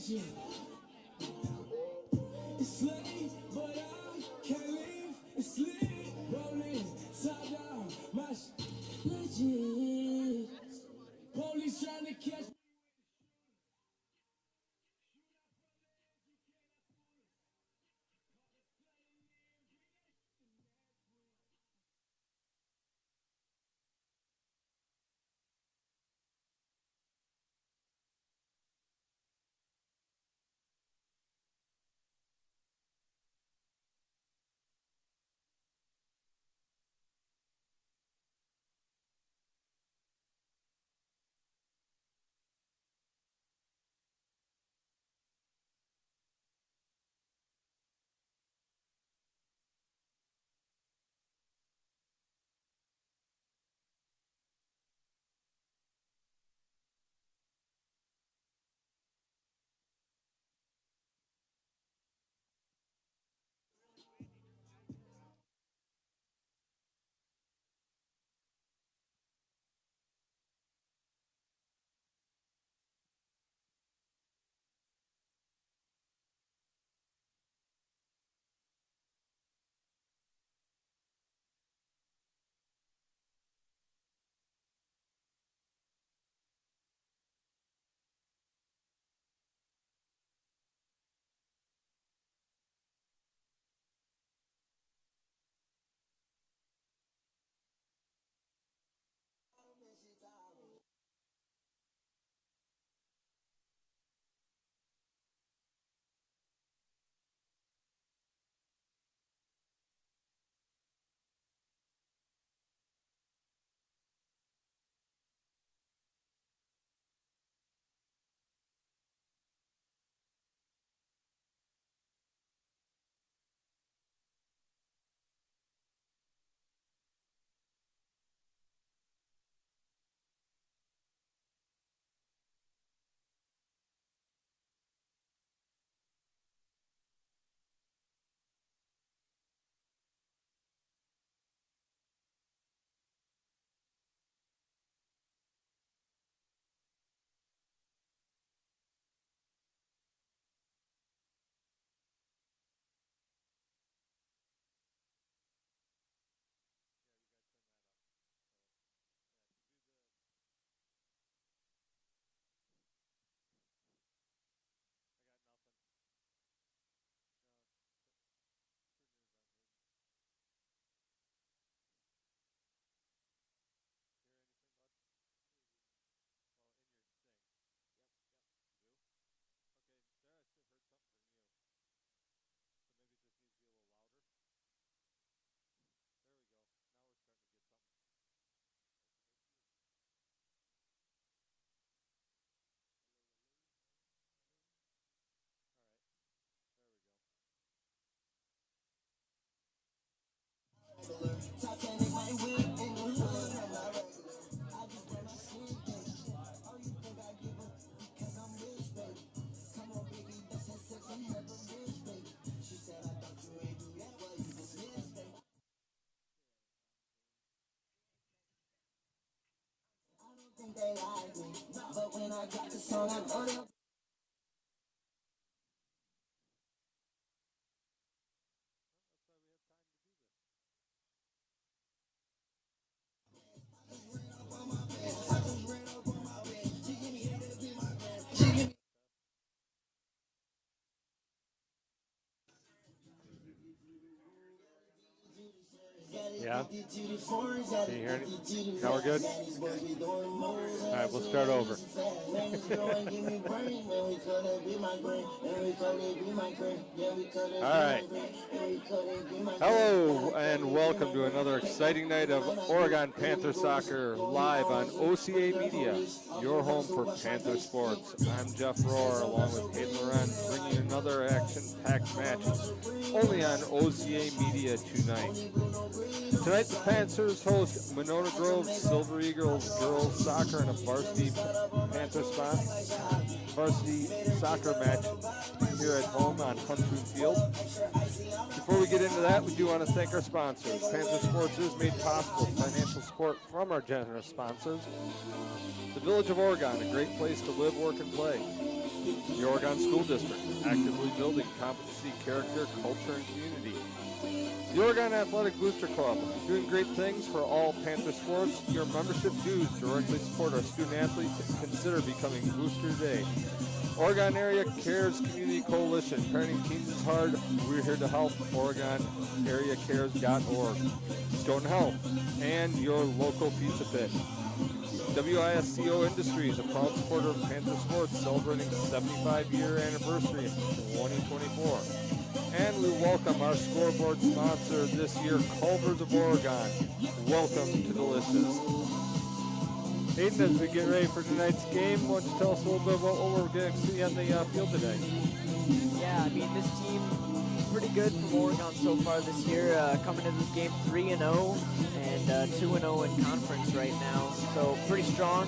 It's late, but I can't leave. It's lit, rolling, top down, my legit. Police trying to catch me. Titanic, my whip in the hood, I'm not regular. I just brought my shit, baby. Oh, you think I give up because I'm rich, baby? Come on, baby, that's that sex and have a bitch, baby. She said, I thought you ain't do that, well, you dismissed, baby. I don't think they like me, but when I drop the song, I know they'll. Yeah. Can you hear me? Now we're good? All right, we'll start over. All right. Hello, and welcome to another exciting night of Oregon Panther Soccer live on OCA Media, your home for Panther sports. I'm Jeff Rohr, along with Hayden Lorenz, bringing you another action-packed match only on OCA Media tonight. Tonight, the Panthers host Monona Grove Silver Eagles girls soccer in a varsity Panther varsity soccer match here at home on Huntoon Field. Before we get into that, we do want to thank our sponsors. Panther Sports is made possible with financial support from our generous sponsors. The Village of Oregon, a great place to live, work, and play. The Oregon School District, actively building competency, character, culture, and community. The Oregon Athletic Booster Club, doing great things for all Panther sports. Your membership dues directly support our student athletes. Consider becoming a booster today. Oregon Area Cares Community Coalition, parenting teens is hard. We're here to help. OregonAreaCares.org. Stone Health and your local pizza pit. WISCO Industries, a proud supporter of Panther sports, celebrating 75-year anniversary in 2024. And we welcome our scoreboard sponsor this year, Culver's of Oregon. Welcome to Delicious. Hayden, as we get ready for tonight's game, why don't you tell us a little bit about what we're going to see on the field today? Yeah, I mean, this team pretty good from Oregon so far this year. Coming into this game 3-0 and 2-0 in conference right now. So pretty strong.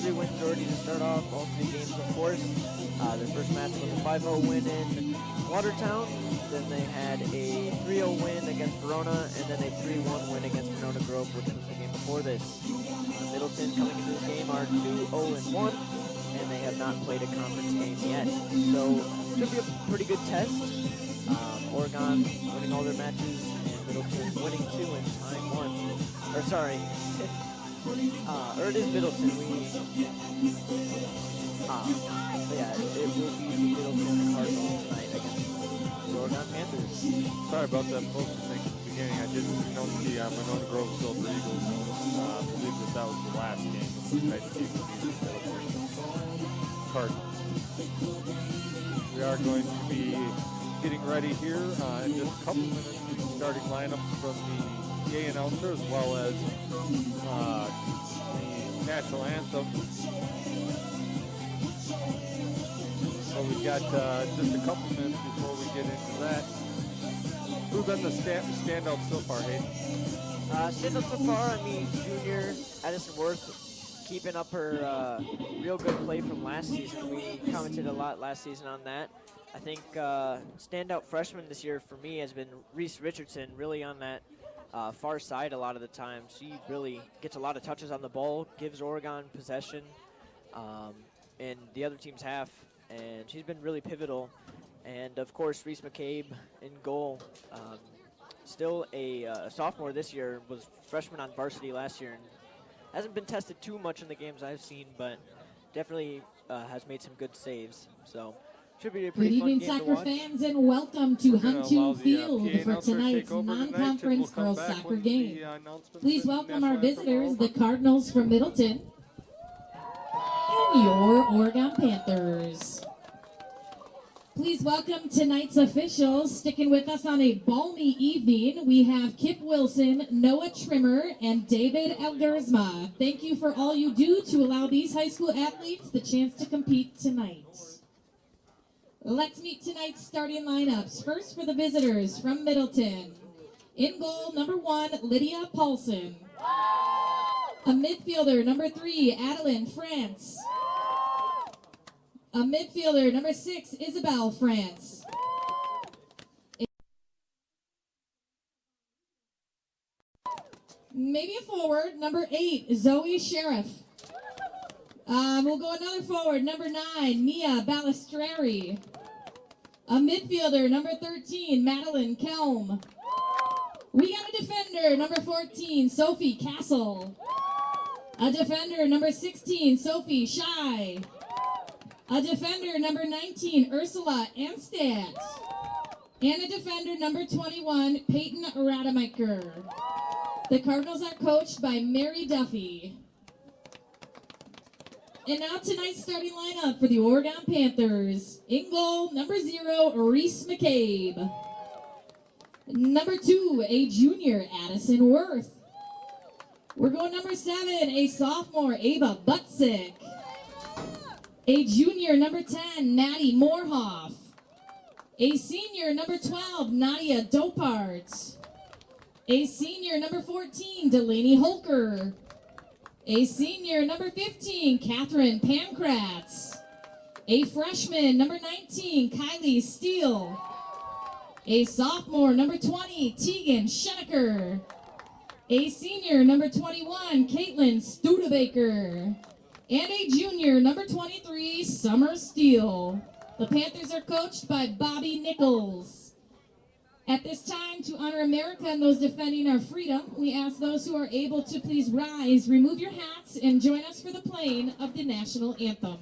3 wins already to start off. All 3 games, of course. Their first match was a 5-0 win in Watertown. Then they had a 3-0 win against Verona, and then a 3-1 win against Verona Grove, which was the game before this. Middleton coming into this game are 2-0-1, and they have not played a conference game yet. So should be a pretty good test. Oregon winning all their matches, and Middleton winning 2 and tying 1. Or sorry, or it is Middleton. So yeah, it will be the Middleton Cardinals tonight against the Oregon Panthers. Sorry about that, folks. I think at the beginning I didn't know the Monona Grove Silver Eagles. I believe that was the last game. Tonight's game will be the Middleton Cardinals. We are going to be getting ready here in just a couple minutes. Starting lineups from the PA announcer as well as the national anthem. So we've got just a couple minutes before we get into that. Who's been the standout so far, Hayden? Standout so far, I mean, junior Addison Worth keeping up her real good play from last season. We commented a lot last season on that. I think standout freshman this year for me has been Reese Richardson, really on that far side a lot of the time. She really gets a lot of touches on the ball, gives Oregon possession in the other team's half, and she's been really pivotal. And, of course, Reese McCabe in goal. Still a sophomore this year, was freshman on varsity last year, and hasn't been tested too much in the games I've seen, but definitely has made some good saves. So should be a pretty Good fun evening, game soccer to watch. fans, and welcome to Huntoon Field for announcer tonight's take over tonight, and non-conference we'll come girls back soccer when game. the, announcements Please and welcome national our anthem are visitors, over. the Cardinals from Middleton, and your Oregon Panthers. Please welcome tonight's officials. Sticking with us on a balmy evening, we have Kip Wilson, Noah Trimmer, and David Elgersma. Thank you for all you do to allow these high school athletes the chance to compete tonight. Let's meet tonight's starting lineups. First for the visitors from Middleton. In goal, number 1, Lydia Paulson. A midfielder, number 3, Adeline France. A midfielder, number 6, Isabel France. Maybe a forward, number 8, Zoe Sheriff. We'll go another forward, number 9, Mia Balistreri. A midfielder, number 13, Madeline Kelm. We got a defender, number 14, Sophie Castle. A defender, number 16, Sophie Shy. A defender, number 19, Ursula Amstad. And a defender, number 21, Peyton Rademacher. The Cardinals are coached by Mary Duffy. And now tonight's starting lineup for the Oregon Panthers. In goal, number 0, Reese McCabe. Number 2, a junior, Addison Worth. We're going number 7, a sophomore, Ava Butzik. A junior, number 10, Maddie Moorhoff. A senior, number 12, Nadia Dopart. A senior, number 14, Delaney Holker. A senior, number 15, Catherine Pankratz. A freshman, number 19, Kylie Steele. A sophomore, number 20, Tegan Schenecker. A senior, number 21, Caitlin Studebaker. And a junior, number 23, Summer Steele. The Panthers are coached by Bobby Nichols. At this time, to honor America and those defending our freedom, we ask those who are able to please rise, remove your hats, and join us for the playing of the national anthem.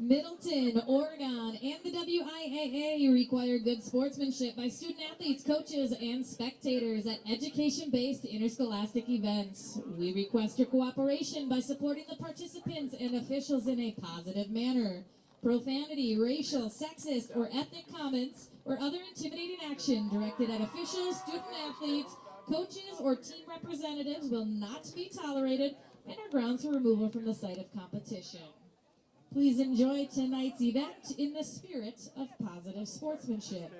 Middleton, Oregon, and the WIAA require good sportsmanship by student athletes, coaches, and spectators at education-based interscholastic events. We request your cooperation by supporting the participants and officials in a positive manner. Profanity, racial, sexist, or ethnic comments or other intimidating action directed at officials, student athletes, coaches, or team representatives will not be tolerated and are grounds for removal from the site of competition. Please enjoy tonight's event in the spirit of positive sportsmanship.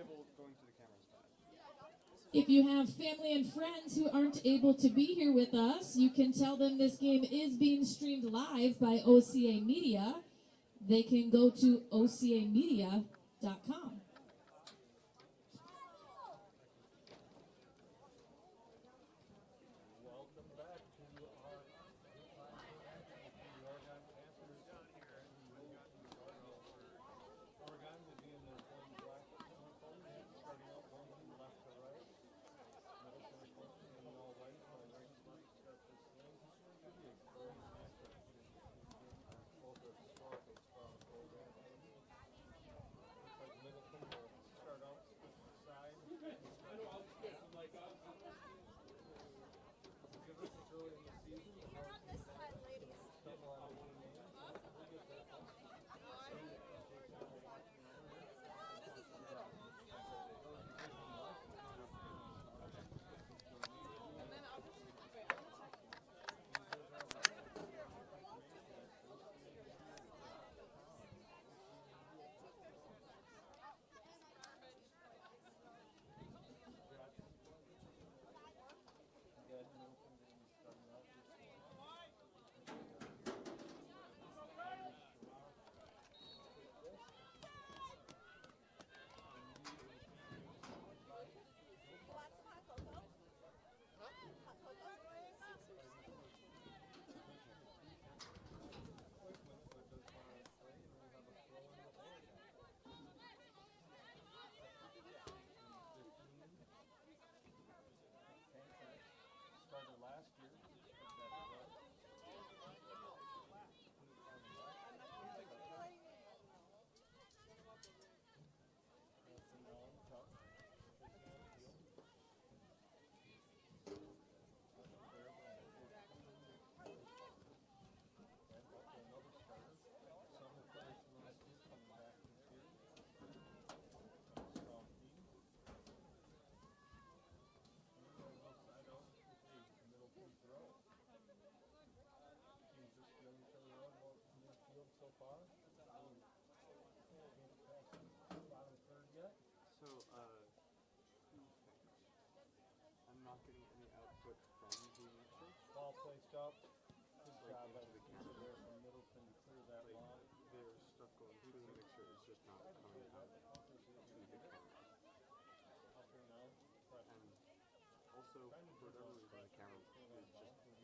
If you have family and friends who aren't able to be here with us, you can tell them this game is being streamed live by OCA Media. They can go to ocamedia.com. sliced up. Good job by the keeper there from Middleton to clear that long. There's stuff going through the mixer, it's just not coming out to the camera. And also, for whatever reason, the camera is just shaking.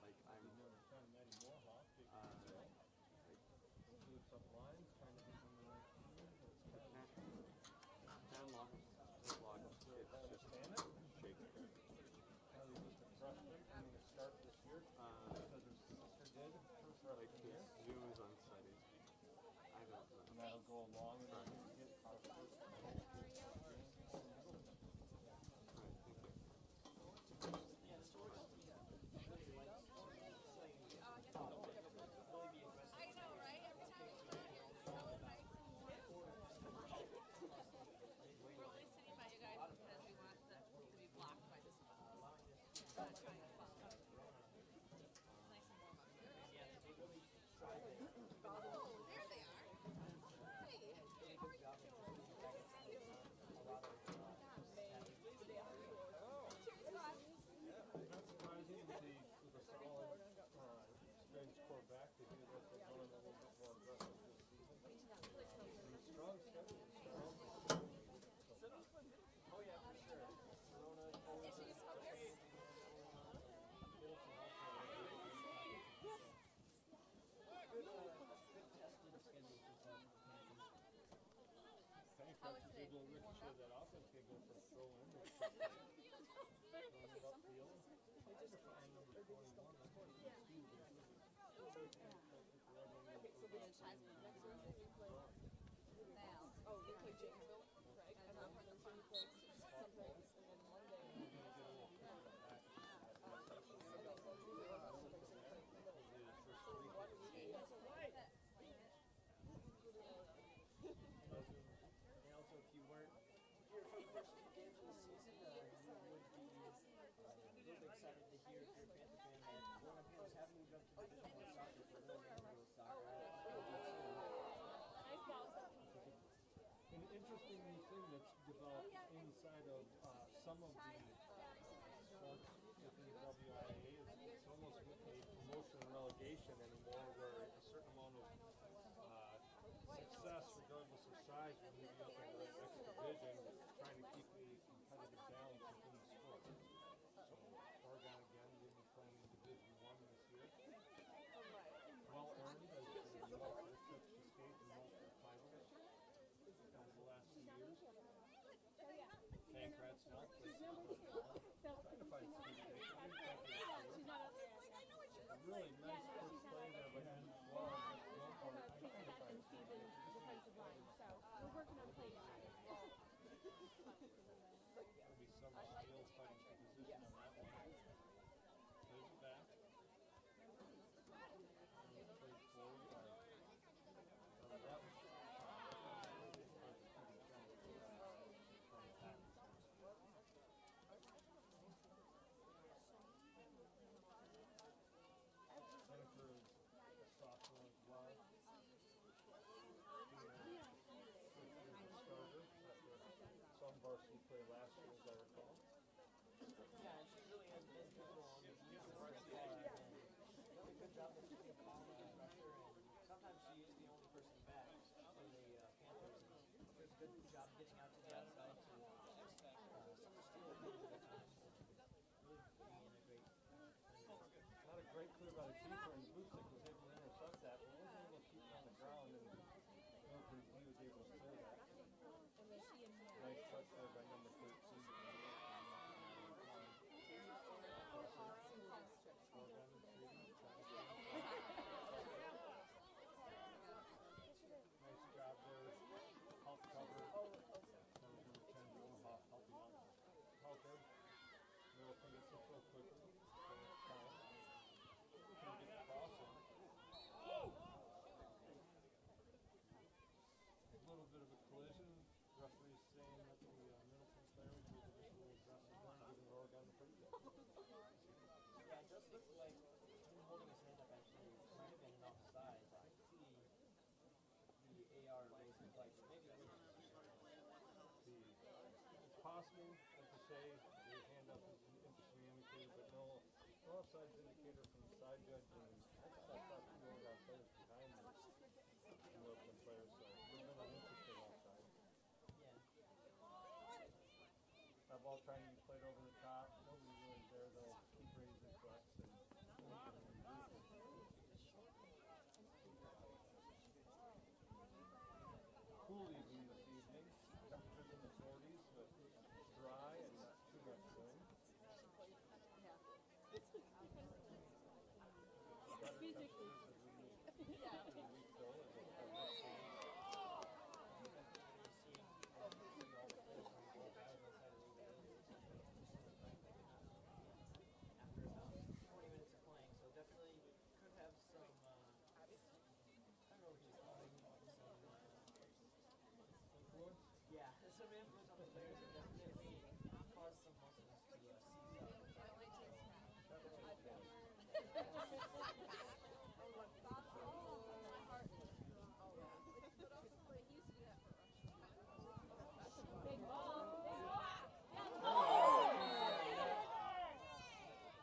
Like, I'm, Boots up lines, trying to get them in the right fan lock, it's just shaking. He's just a freshman coming to start this year. Because his sister did her freshman Like, year. his Zoom is unsteady. I don't know. And that'll go along and then we get our first I know, right? Every time it's fun, it's so nice. We're only sitting by you guys because we want them to be blocked by this one. Trying to follow. Nice and warm up here. Oh, there they are. Hi. How are you doing? Good to see you. Cheers, guys. Not surprising with a solid strange quarterback to hear that they're going a little bit more aggressive this season. And a strong schedule to start off with. Oh yeah, for sure. Did you just come here? Yes. How was today? Good little ricochet that offense can go for a throw in. Throwing it upfield. Number 21. Okay, so this is Heisman next week. Now. Oh, they play Jacksonville, right? And I'm going to play something, and then Monday. And also, if you weren't here for the first few games of the season, you would be a little excited to hear if you're a Panther fan that one of Panthers have moved up to Division I soccer for really individual soccer. An interesting new thing that's developed inside of some of the sports within the WIA is it's almost a promotion and relegation anymore, where a certain amount of success, regardless of size, will move you up into the next division, trying to keep the competitive balance within the sport. So Oregon again will be playing in Division I this year. Well earned as the Walker took the state and multiple titles over the last few years. Pancrats now plays trying to find some a really nice first play there by him. Well, second season defensive line, so we're working on playing it. There'll be some skills fighting for position on that one. Plays it back. Plays forward. That was Jennifer is a sophomore as well. Starter. Some varsity play last year, as I recall. Yeah, and she really has been pivotal on the team so far. She's done a good job of keeping calm under pressure, and sometimes she is the only person back for the Panthers. Does a good job getting out to the outside to some of the steal at times. Really being a great Not a great clear by the keeper, and Busick was able to intercept that, but wasn't able to keep it on the ground, and Middleton he was able to clear that. Nice touch there by number 13. Nice job there. Help cover. Number 10, helping out. Helper. Middleton gets it real quickly. Can get the crossing. A little bit of a collision. Referee's saying that the Middleton players were just a little aggressive one, giving Oregon the free throw. Yeah, it does look like him holding his hand up actually might have been enough size. I could see the AR raise his like maybe it was It's possible, like you say, your hand up is interesting indicator, but no offsides indicator from the side judge, and I just thought the Oregon players behind the Middleton players, so it would have been an interesting offside. That ball trying to be played over the top. Nobody really there though. Keep raising flex and cool evening this evening. Temperatures in the 40s, but dry and not too much wind. After about 20 minutes of playing, so definitely could have some, I don't know what you call it, Influence? yeah, some influence on the players and definitely caused some muscles to seize up.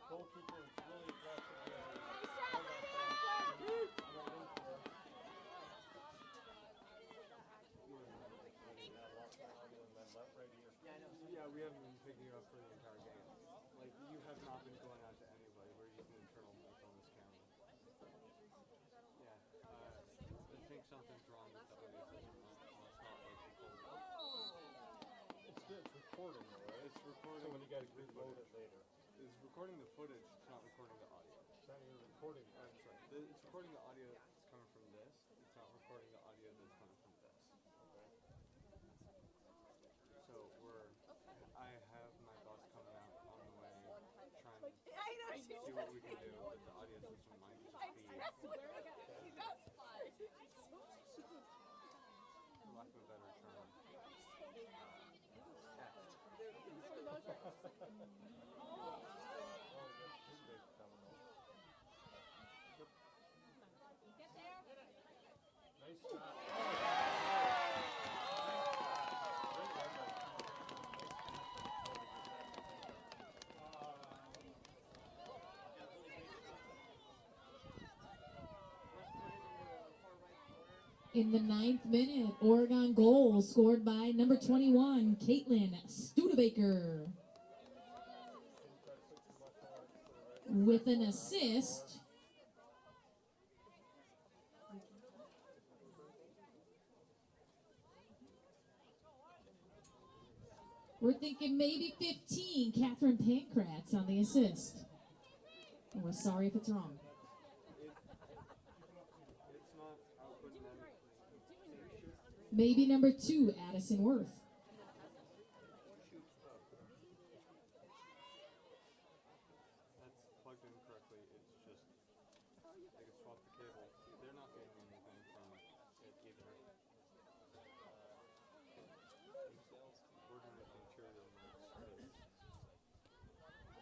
Goalkeeper is really aggressive there. Yeah, we haven't been picking it up for the entire game. Like, you have not been going out to anybody. We're using internal mic on this camera. Yeah, I think something's wrong with the audio system. Must not like the It's recording though, right? It's recording. So when you gotta the reload it footage. later. It's recording the footage, it's not recording the audio. It's not even recording. I'm sorry. It's recording the audio that's coming from this. It's not recording the audio that's coming from this. Okay. So I have my boss coming out on the way, trying to see what we can do, but the audio system might just be, for lack of a better term, Nice shot. In the 9th minute, Oregon goal scored by number 21, Caitlin Studebaker. With an assist, we're thinking maybe 15, Catherine Pankratz on the assist. And we're sorry if it's wrong. it's not output dynamically. Maybe number 2, Addison Worth. That's plugged in correctly, it's just, they can swap the cable. They're not getting anything from it either. We're going to material notes that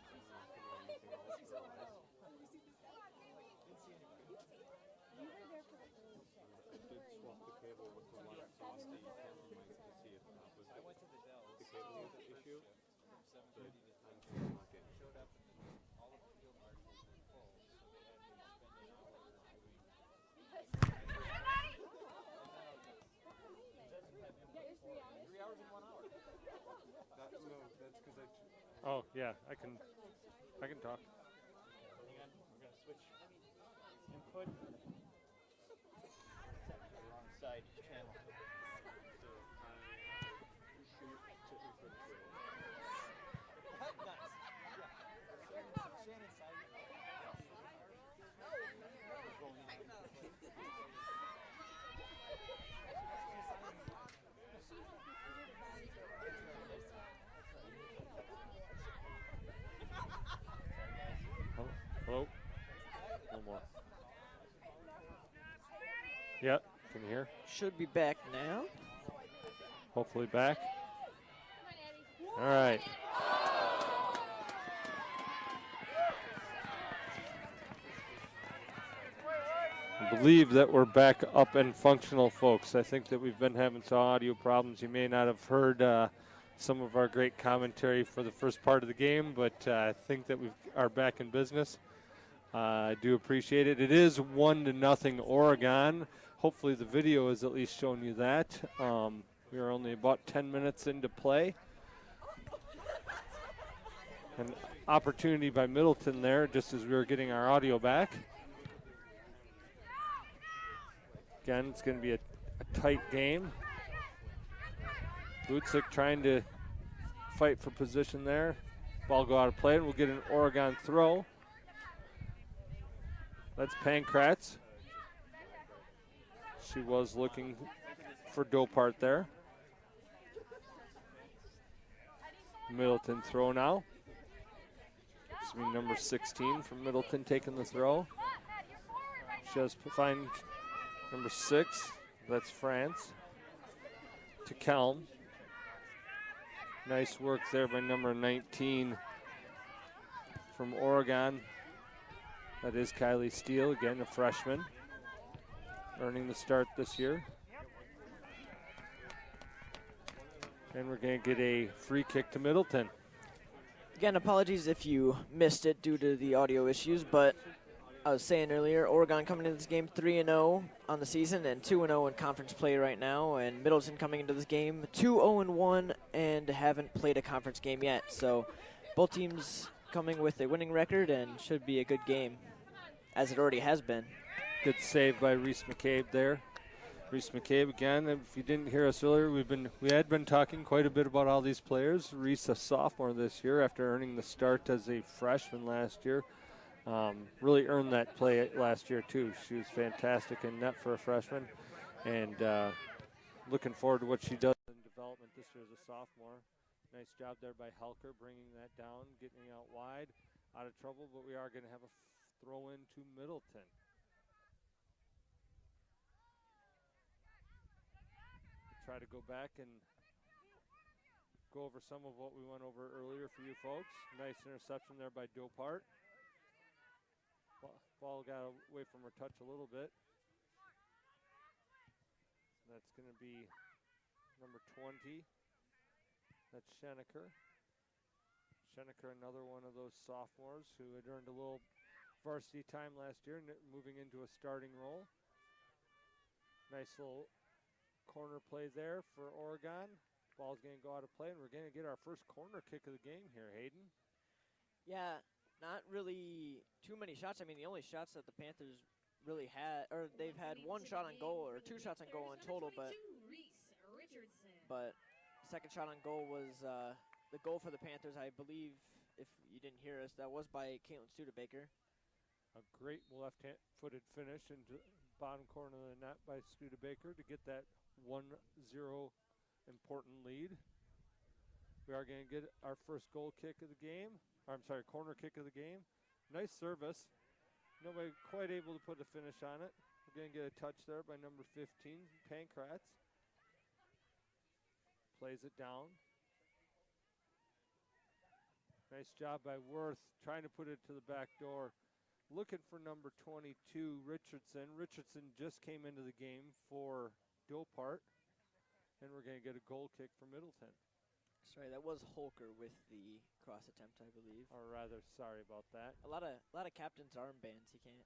I'm not getting anything else otherwise. I did swap the cable with the one across the camera mic to see if that was the cable was the issue. But I'm still not getting it. No, that's because I... Oh yeah, I can talk. Hang on, we're gonna switch input. Wrong side channel. So I shoot to input zero. Hello? No more. Yep, can you hear? Should be back now. Hopefully back. All right. I believe that we're back up and functional, folks. I think that we've been having some audio problems. You may not have heard some of our great commentary for the first part of the game, but I think that we are back in business. I do appreciate it. It is 1-0 Oregon. Hopefully the video has at least shown you that. We are only about 10 minutes into play. An opportunity by Middleton there just as we were getting our audio back. Again, it's going to be a tight game. Butzik trying to fight for position there. Ball go out of play, and we'll get an Oregon throw. That's Pankratz. She was looking for Dopart there. Middleton throw now. This will be number 16 from Middleton taking the throw. She has to find number 6. That's France. To Kelm. Nice work there by number 19 from Oregon. That is Kylie Steele, again a freshman, earning the start this year. And we're going to get a free kick to Middleton. Again, apologies if you missed it due to the audio issues, but I was saying earlier, Oregon coming into this game 3-0 on the season and 2-0 in conference play right now, and Middleton coming into this game 2-0-1 and haven't played a conference game yet. So both teams coming with a winning record and should be a good game, as it already has been. Good save by Reese McCabe there. Reese McCabe again. If you didn't hear us earlier, we had been talking quite a bit about all these players. Reese, a sophomore this year, after earning the start as a freshman last year. Really earned that play last year too. She was fantastic in net for a freshman, and looking forward to what she does in development this year as a sophomore. Nice job there by Helker, bringing that down, getting out wide, out of trouble, but we are going to have a throw in to Middleton. Try to go back and go over some of what we went over earlier for you folks. Nice interception there by Dopart. Ball got away from her touch a little bit. That's going to be number 20. That's Schenecker. Schenecker, another one of those sophomores who had earned a little varsity time last year, moving into a starting role. Nice little corner play there for Oregon. Ball's going to go out of play, and we're going to get our first corner kick of the game here, Hayden. Yeah, not really too many shots. I mean, the only shots that the Panthers really had, or they've had one shot on goal or 2 shots on goal in total, but second shot on goal was the goal for the Panthers. I believe, if you didn't hear us, that was by Caitlin Studebaker. A great left-footed finish into bottom corner of the net by Studebaker to get that 1-0 important lead. We are going to get our first goal kick of the game. Corner kick of the game. Nice service. Nobody quite able to put a finish on it. We're going to get a touch there by number 15, Pankratz. Plays it down. Nice job by Worth trying to put it to the back door. Looking for number 22, Richardson. Richardson just came into the game for Dopart, and we're going to get a goal kick for Middleton. Sorry, that was Holker with the cross attempt, I believe. Or rather, sorry about that. A lot of captain's armbands. He can't.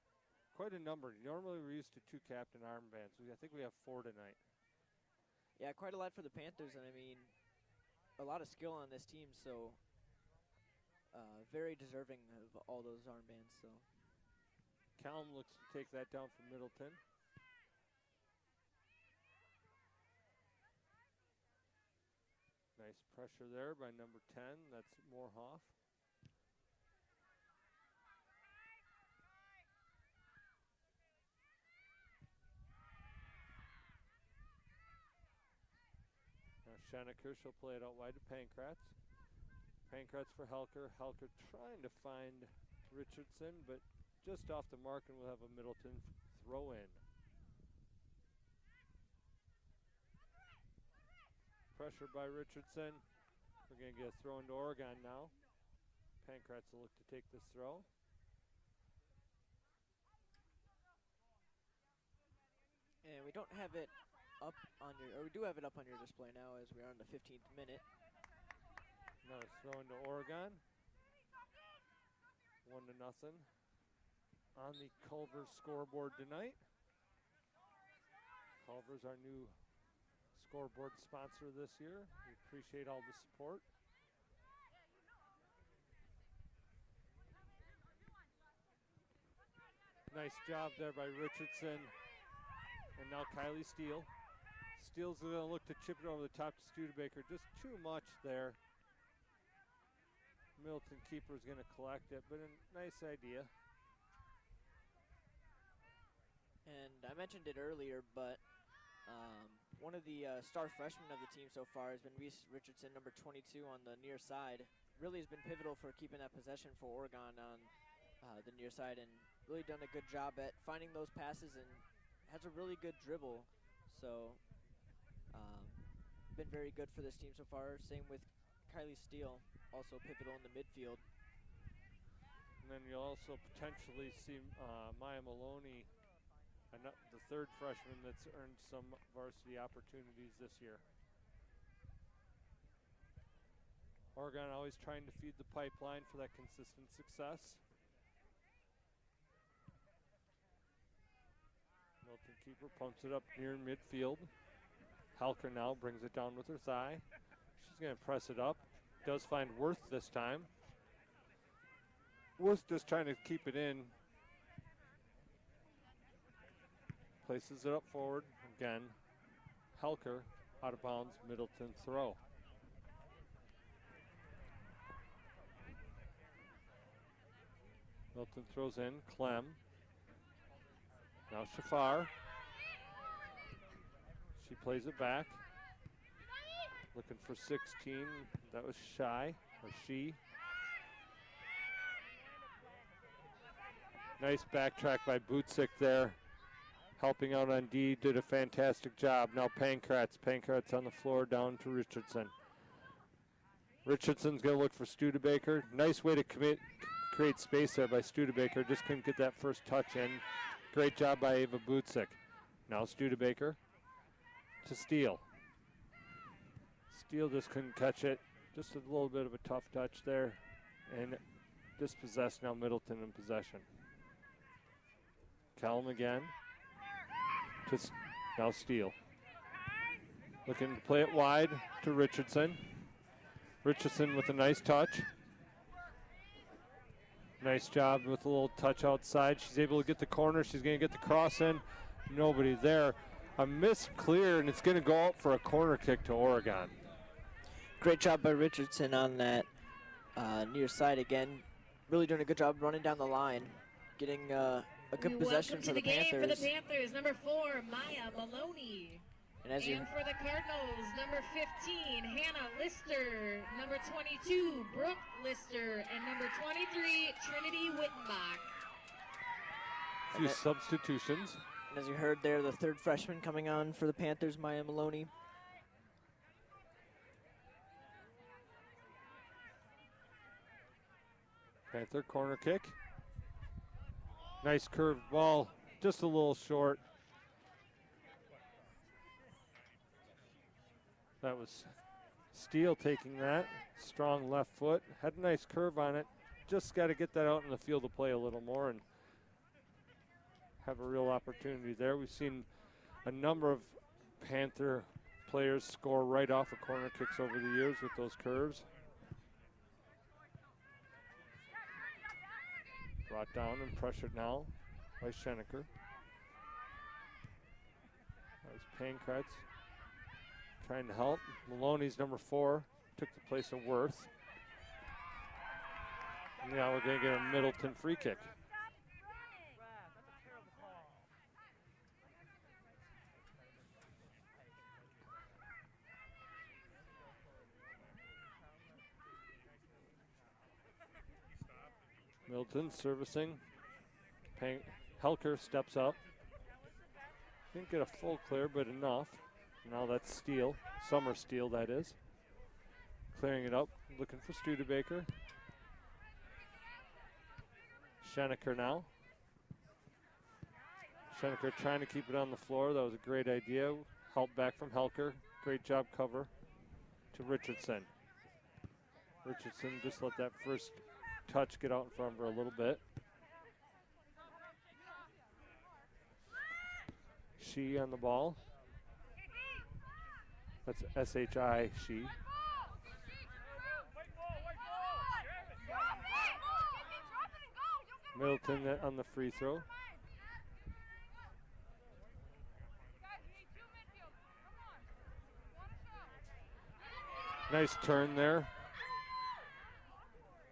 Quite a number. Normally we're used to 2 captain armbands. I think we have 4 tonight. Yeah, quite a lot for the Panthers, and I mean, a lot of skill on this team. So, very deserving of all those armbands. So. Kelm looks to take that down from Middleton. Nice pressure there by number 10. That's Moorhoff. Now Schenecker, she'll play it out wide to Pankratz. Pankratz for Helker. Helker trying to find Richardson, but just off the mark, and we'll have a Middleton throw in. Pressure by Richardson. We're going to get a throw into Oregon now. Pankratz will look to take this throw. And we don't have it up on your, or we do have it up on your display now as we are in the 15th minute. Throw into Oregon. 1-0 on the Culver's scoreboard tonight. Culver's our new scoreboard sponsor this year. We appreciate all the support. Nice job there by Richardson. And now Kylie Steele. Steele's going to look to chip it over the top to Studebaker. Just too much there. Middleton keeper is going to collect it, but a nice idea. And I mentioned it earlier, but one of the star freshmen of the team so far has been Reese Richardson, number 22 on the near side. Really has been pivotal for keeping that possession for Oregon on the near side, and really done a good job at finding those passes and has a really good dribble. So been very good for this team so far. Same with Kylie Steele, also pivotal in the midfield. And then you'll also potentially see Maya Maloney, the third freshman that's earned some varsity opportunities this year. Oregon always trying to feed the pipeline for that consistent success. Middleton keeper pumps it up near midfield. Halker now brings it down with her thigh. She's going to press it up. Does find Worth this time. Worth just trying to keep it in. Places it up forward. Again, Halker out of bounds, Middleton throw. Middleton throws in, Clem. Now Shafar. She plays it back. Looking for 16. That was Shy, or she. Nice backtrack by Bootsick there. Helping out on D, did a fantastic job. Now Pankratz on the floor down to Richardson. Richardson's going to look for Studebaker. Nice way to create space there by Studebaker. Just couldn't get that first touch in. Great job by Ava Bootsick. Now Studebaker to Steele. Steele just couldn't catch it. Just a little bit of a tough touch there. And dispossessed now Middleton in possession. Callum again. Now Steele. Looking to play it wide to Richardson. Richardson with a nice touch. Nice job with a little touch outside. She's able to get the corner. She's going to get the cross in. Nobody there. A miss clear, and it's going to go out for a corner kick to Oregon. Great job by Richardson on that near side again. Really doing a good job running down the line. Getting a good possession for the Panthers. Welcome to the game for the Panthers, number 4, Maya Maloney. And for the Cardinals, number 15, Hannah Lister. Number 22, Brooke Lister. And number 23, Trinity Wittenbach. A few substitutions. And as you heard there, the third freshman coming on for the Panthers, Maya Maloney. Panther corner kick. Nice curved ball, just a little short. That was Steele taking that. Strong left foot. Had a nice curve on it. Just got to get that out in the field of play a little more and have a real opportunity there. We've seen a number of Panther players score right off of corner kicks over the years with those curves. Brought down and pressured now by Schenecker. That was Pankratz trying to help. Maloney's number 4 took the place of Worth. And now we're going to get a Middleton free kick. Middleton servicing. Helker steps up. Didn't get a full clear, but enough. Now that's Steele. Summer Steele, that is. Clearing it up, looking for Studebaker. Schenecker now. Schenecker trying to keep it on the floor. That was a great idea. Help back from Helker. Great job cover to Richardson. Richardson just let that first touch get out in front of her a little bit. She on the ball. That's S-H-I, she. Middleton on the free throw. Nice turn there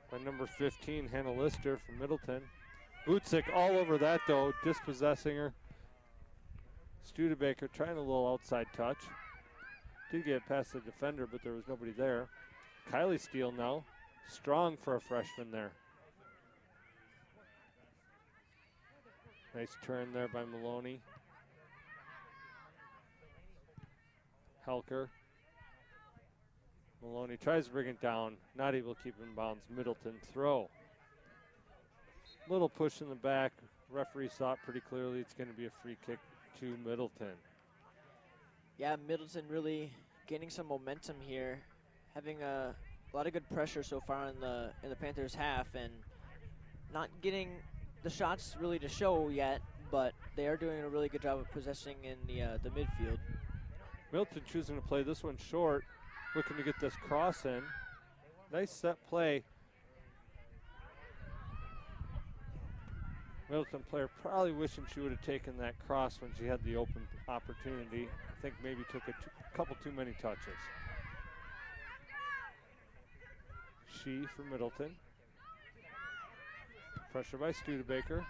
by number 15, Hannah Lister from Middleton. Bootsick all over that though, dispossessing her. Studebaker trying a little outside touch. Did get past the defender, but there was nobody there. Kylie Steele now, strong for a freshman there. Nice turn there by Maloney. Helker. Maloney tries to bring it down, not able to keep it in bounds. Middleton throw. Little push in the back. Referee saw it pretty clearly. It's going to be a free kick to Middleton. Yeah, Middleton really gaining some momentum here, having a lot of good pressure so far in the Panthers half, and not getting the shots really to show yet, but they are doing a really good job of possessing in the midfield. Middleton choosing to play this one short, looking to get this cross in. Nice set play. Middleton player probably wishing she would have taken that cross when she had the open opportunity. I think maybe took a couple too many touches. She for Middleton. Pressure by Studebaker.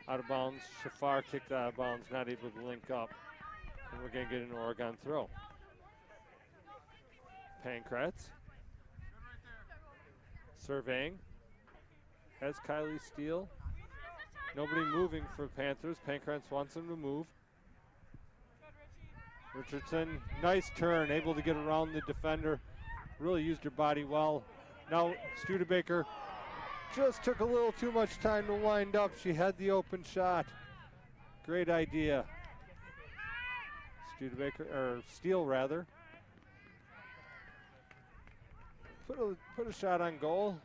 Out of bounds. Shafar kicked out of bounds, not able to link up. And we're going to get an Oregon throw. Pankratz. Surveying. Has Kylie Steele. Nobody moving for Panthers. Pankratz wants them to move. Richardson, nice turn, able to get around the defender. Really used her body well. Now Studebaker just took a little too much time to wind up. She had the open shot. Great idea. Studebaker, or Steele rather. Put a shot on goal.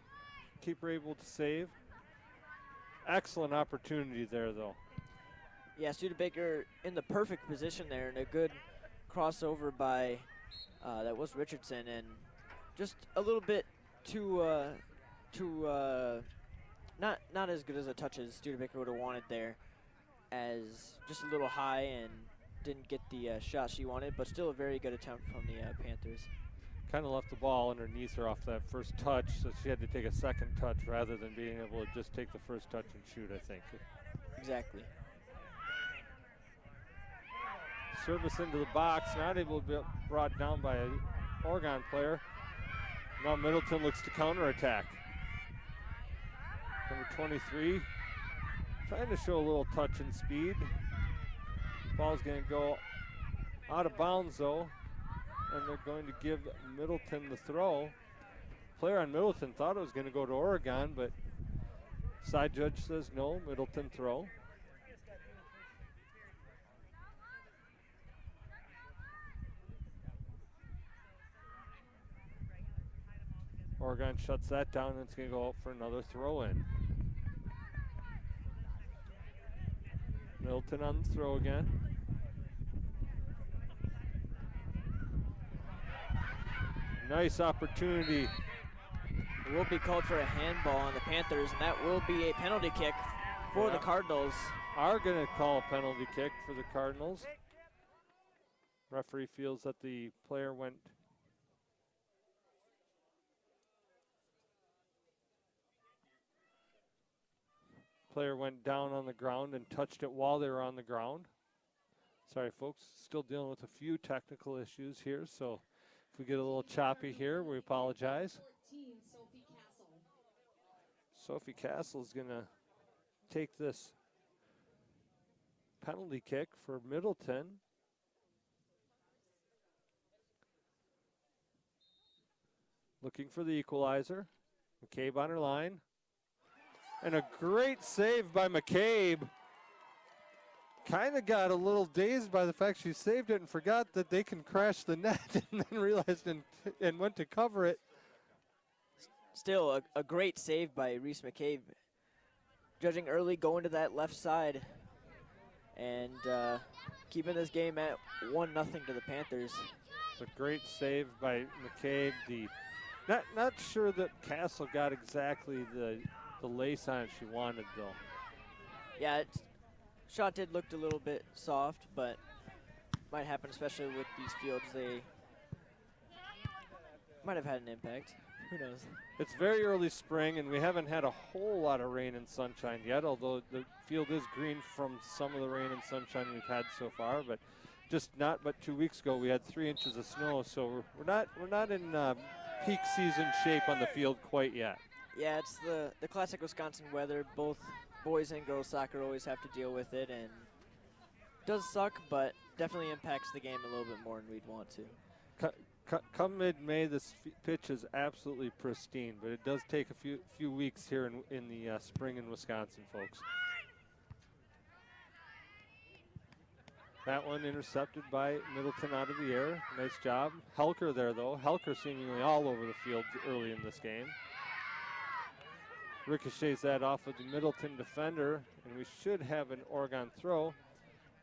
Keeper able to save. Excellent opportunity there though. Yeah, Studebaker in the perfect position there, and a good crossover by, that was Richardson, and just a little bit too not as good as a touch as Studebaker would have wanted there, as just a little high and didn't get the shot she wanted, but still a very good attempt from the Panthers. Kind of left the ball underneath her off that first touch, so she had to take a second touch rather than being able to just take the first touch and shoot, I think. Exactly. Service into the box, not able to be brought down by an Oregon player. Now Middleton looks to counterattack. Number 23, trying to show a little touch and speed. Ball's going to go out of bounds though, and they're going to give Middleton the throw. Player on Middleton thought it was going to go to Oregon, but side judge says no, Middleton throw. Oregon shuts that down, and it's going to go out for another throw-in. Middleton on the throw again. Nice opportunity. It will be called for a handball on the Panthers, and that will be a penalty kick for the Cardinals. Are going to call a penalty kick for the Cardinals. Referee feels that the player went down on the ground and touched it while they were on the ground. Sorry, folks, still dealing with a few technical issues here, so if we get a little choppy here, we apologize. 14, Sophie Castle is going to take this penalty kick for Middleton. Looking for the equalizer. McCabe on her line. And a great save by McCabe. Kind of got a little dazed by the fact she saved it and forgot that they can crash the net, and then realized and went to cover it. still a great save by Reese McCabe. Judging early, going to that left side, and keeping this game at 1-0 to the Panthers. It's a great save by McCabe. Not sure that Castle got exactly the lace on it she wanted, though. Yeah, shot did looked a little bit soft, but might happen, especially with these fields. They might have had an impact. Who knows? It's very early spring, and we haven't had a whole lot of rain and sunshine yet, although the field is green from some of the rain and sunshine we've had so far. But just not but 2 weeks ago, we had 3 inches of snow, so we're not in peak season shape on the field quite yet. Yeah, it's the classic Wisconsin weather. Both boys and girls soccer always have to deal with it, and it does suck, but definitely impacts the game a little bit more than we'd want to. Come mid-May, this pitch is absolutely pristine, but it does take a few weeks here in the spring in Wisconsin, folks. That one intercepted by Middleton out of the air. Nice job. Helker there, though. Helker seemingly all over the field early in this game. Ricochets that off of the Middleton defender, and we should have an Oregon throw.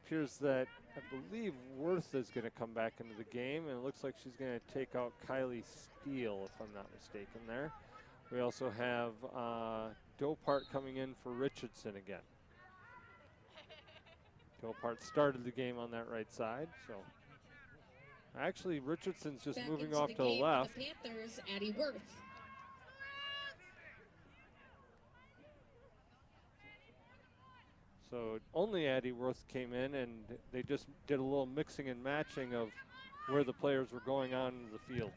Appears that I believe Worth is going to come back into the game, and it looks like she's going to take out Kylie Steele, if I'm not mistaken there. We also have Dopart coming in for Richardson again. Dopart started the game on that right side, so actually Richardson's just Back moving into off the to the game left. for the Panthers, Addie Worth. So only Addie Worth came in, and they just did a little mixing and matching of where the players were going on in the field.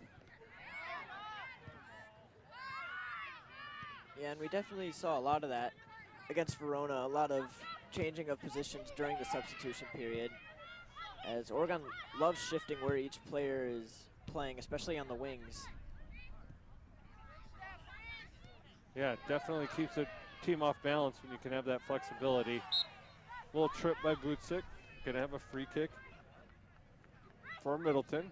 Yeah, and we definitely saw a lot of that against Verona, a lot of changing of positions during the substitution period, as Oregon loves shifting where each player is playing, especially on the wings. Yeah, it definitely keeps a team off balance when you can have that flexibility. Little trip by Butzik. Gonna have a free kick for Middleton.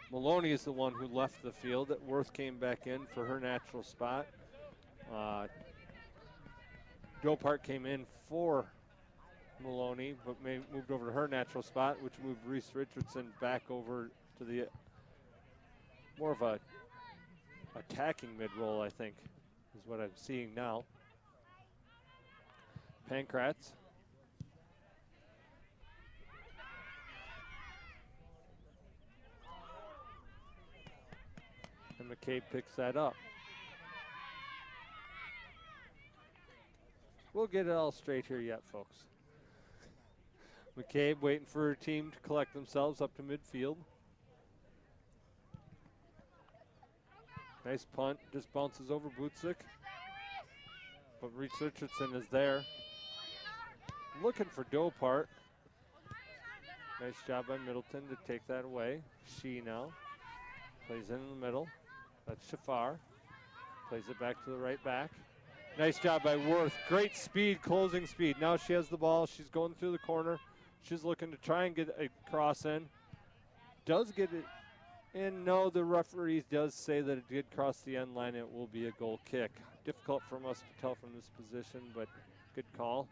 Maloney is the one who left the field. Worth came back in for her natural spot. Dopart came in for Maloney, but moved over to her natural spot, which moved Reese Richardson back over to the more of a attacking mid-roll, I think, is what I'm seeing now. Pankratz. And McCabe picks that up. We'll get it all straight here yet, folks. McCabe waiting for her team to collect themselves up to midfield. Nice punt, just bounces over Butzik. But Reese Richardson is there. Looking for Dopart. Nice job by Middleton to take that away. She now plays in the middle. That's Shafar. Plays it back to the right back. Nice job by Worth. Great speed, closing speed. Now she has the ball. She's going through the corner. She's looking to try and get a cross in. Does get it in. No, the referee does say that it did cross the end line. It will be a goal kick. Difficult for us to tell from this position, but good call.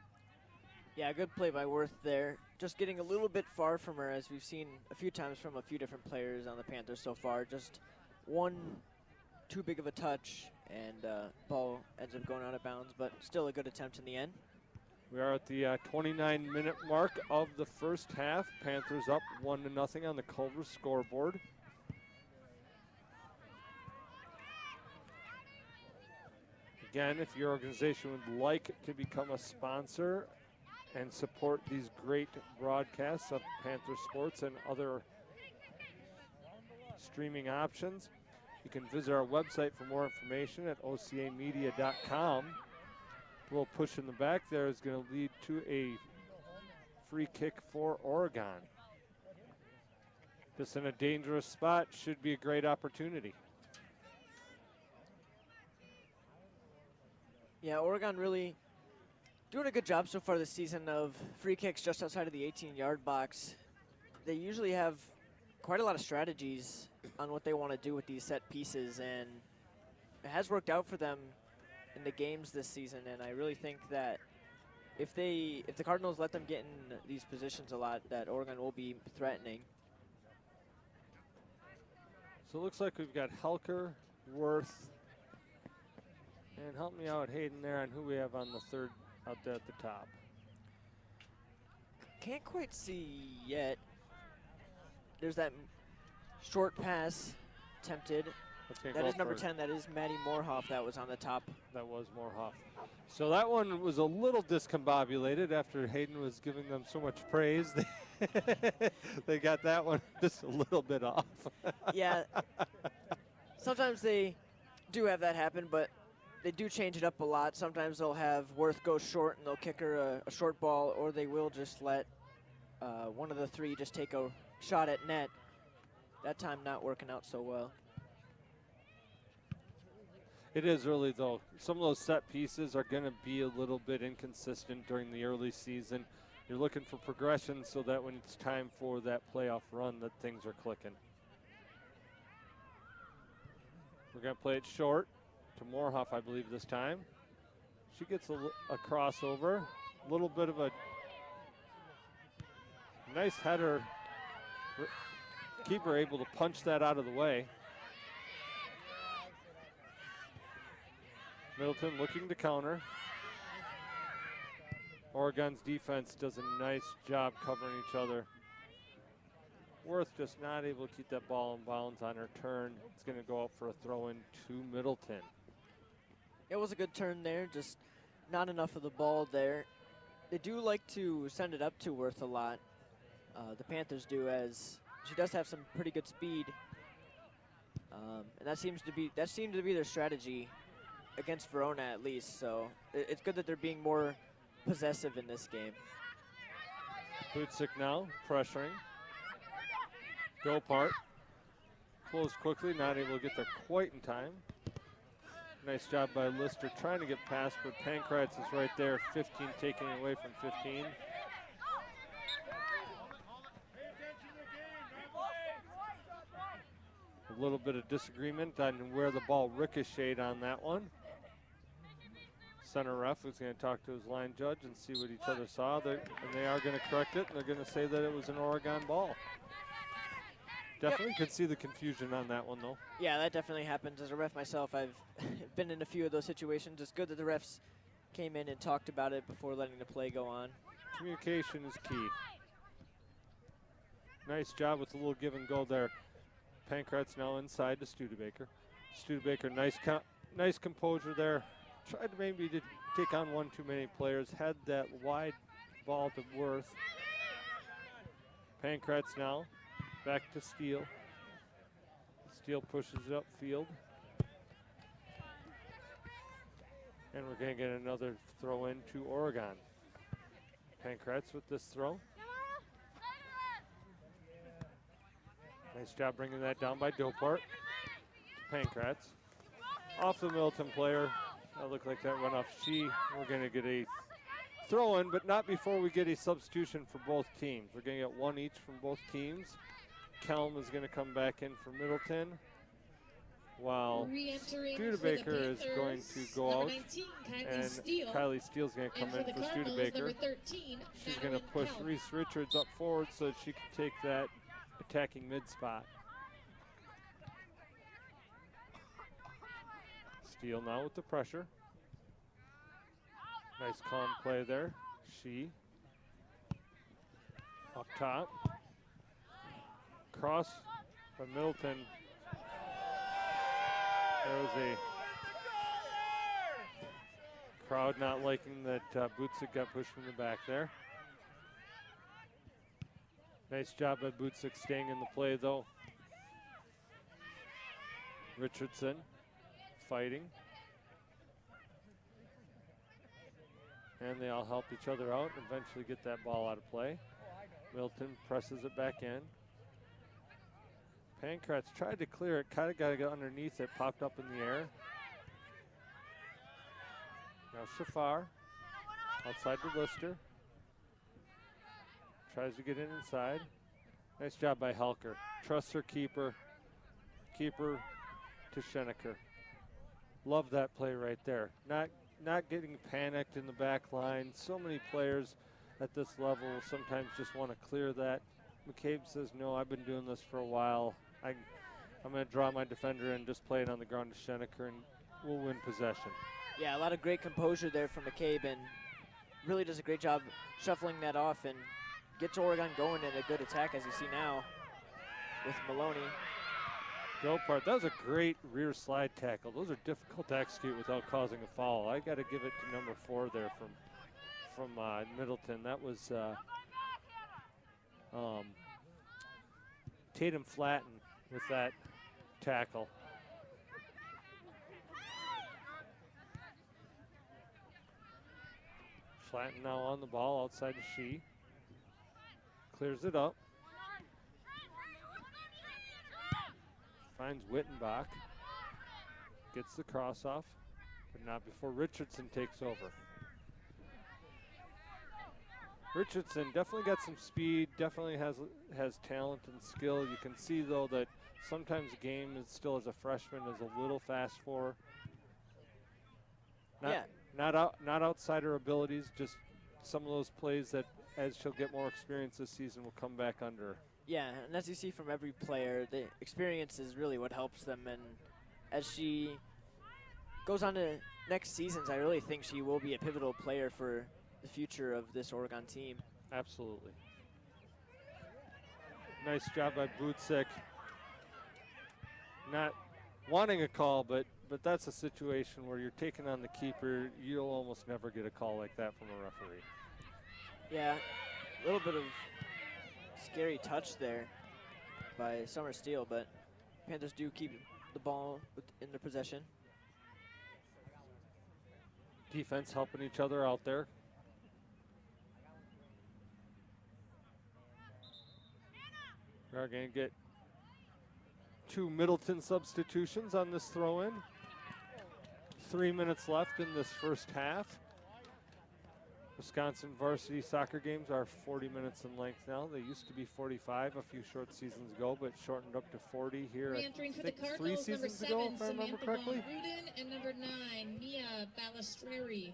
Yeah, good play by Worth there. Just getting a little bit far from her, as we've seen a few times from a few different players on the Panthers so far. Just one too big of a touch, and ball ends up going out of bounds, but still a good attempt in the end. We are at the 29-minute mark of the first half. Panthers up 1-0 on the Culver scoreboard. Again, if your organization would like to become a sponsor and support these great broadcasts of Panther sports and other streaming options, you can visit our website for more information at ocamedia.com. A little push in the back there is going to lead to a free kick for Oregon. This in a dangerous spot should be a great opportunity. Yeah, Oregon really doing a good job so far this season of free kicks just outside of the 18-yard box. They usually have quite a lot of strategies on what they want to do with these set pieces, and it has worked out for them in the games this season. And I really think that if the Cardinals let them get in these positions a lot, that Oregon will be threatening. So it looks like we've got Helker, Worth, and help me out, Hayden, there on who we have on the third out there at the top. Can't quite see yet. There's that short pass attempted. That is number 10. That is Maddie Moorhoff that was on the top. That was Moorhoff. So that one was a little discombobulated after Hayden was giving them so much praise. They got that one just a little bit off. Yeah. Sometimes they do have that happen, but they do change it up a lot. Sometimes they'll have Worth go short and they'll kick her a short ball, or they will just let one of the three just take a shot at net. That time not working out so well. It is early, though. Some of those set pieces are going to be a little bit inconsistent during the early season. You're looking for progression so that when it's time for that playoff run that things are clicking. We're going to play it short to Moorhoff, I believe, this time. She gets a crossover. A little bit of a nice header. Keeper able to punch that out of the way. Middleton looking to counter. Oregon's defense does a nice job covering each other. Worth just not able to keep that ball in bounds on her turn. It's going to go out for a throw in to Middleton. It was a good turn there, just not enough of the ball there. They do like to send it up to Worth a lot. The Panthers do, as she does have some pretty good speed. And that seemed to be their strategy against Verona, at least. So it's good that they're being more possessive in this game. Bootsick now pressuring. Gopart pulls quickly, not able to get there quite in time. Nice job by Lister trying to get past, but Pankratz is right there, 15 taking away from 15. A little bit of disagreement on where the ball ricocheted on that one. Center ref is going to talk to his line judge and see what each other saw. And they are going to correct it, and they're going to say that it was an Oregon ball. Definitely could see the confusion on that one, though. Yeah, that definitely happens. As a ref myself, I've been in a few of those situations. It's good that the refs came in and talked about it before letting the play go on. Communication is key. Nice job with a little give and go there. Pankratz now inside to Studebaker. Studebaker, nice composure there. Tried to maybe to take on one too many players. Had that wide ball to Worth. Pankratz now back to Steele. Steele pushes it upfield. And we're going to get another throw in to Oregon. Pankratz with this throw. Nice job bringing that down by Dopart. Pankratz. Off the Middleton player. That looked like that run off. We're going to get a throw in, but not before we get a substitution for both teams. We're going to get one each from both teams. Kelm is going to come back in for Middleton, while Studebaker is going to go out, and Kylie Steele's going to come in for Studebaker. She's going to push Reese Richards up forward so that she can take that attacking mid spot. Steele now with the pressure. Nice calm play there. She up top. Cross by Middleton. There was a crowd not liking that Bootsick got pushed from the back there. Nice job by Bootsick staying in the play, though. Richardson fighting. And they all help each other out and eventually get that ball out of play. Middleton presses it back in. Pankratz tried to clear it, kind of got to get underneath it, popped up in the air. Now Shafar, outside to Lister. Tries to get in inside. Nice job by Helker. trusts her keeper. Keeper to Schenecker. Love that play right there. Not getting panicked in the back line. So many players at this level sometimes just want to clear that. McCabe says, no, I've been doing this for a while. I'm going to draw my defender and just play it on the ground to Schenecker, and we'll win possession. Yeah, a lot of great composure there from McCabe, and really does a great job shuffling that off and gets Oregon going in a good attack, as you see now with Maloney. Go part. That was a great rear slide tackle. Those are difficult to execute without causing a foul. I got to give it to number 4 there from Middleton. That was Tatum Flatten with that tackle. Flatten now on the ball outside of Shee. Clears it up. Finds Wittenbach. Gets the cross off, but not before Richardson takes over. Richardson definitely got some speed, definitely has talent and skill. You can see, though, that sometimes the game is still, as a freshman, is a little fast for her. Not outside her abilities, just some of those plays that, as she'll get more experience this season, will come back under her. Yeah, and as you see from every player, the experience is really what helps them. And as she goes on to next seasons, I really think she will be a pivotal player for the future of this Oregon team. Absolutely. Nice job by Bootsick. Not wanting a call, but that's a situation where you're taking on the keeper. You'll almost never get a call like that from a referee. Yeah, a little bit of scary touch there by Summer Steele, but Panthers do keep the ball in their possession. Defense helping each other out there. We're going to get 2 Middleton substitutions on this throw-in. 3 minutes left in this first half. Wisconsin varsity soccer games are 40 minutes in length now. They used to be 45 a few short seasons ago, but shortened up to 40 here, Re-entering for I the think, 3 Cardinals, number seasons ago, 7, if I remember Samantha correctly. Von Ruden, and number 9, Mia Balistreri.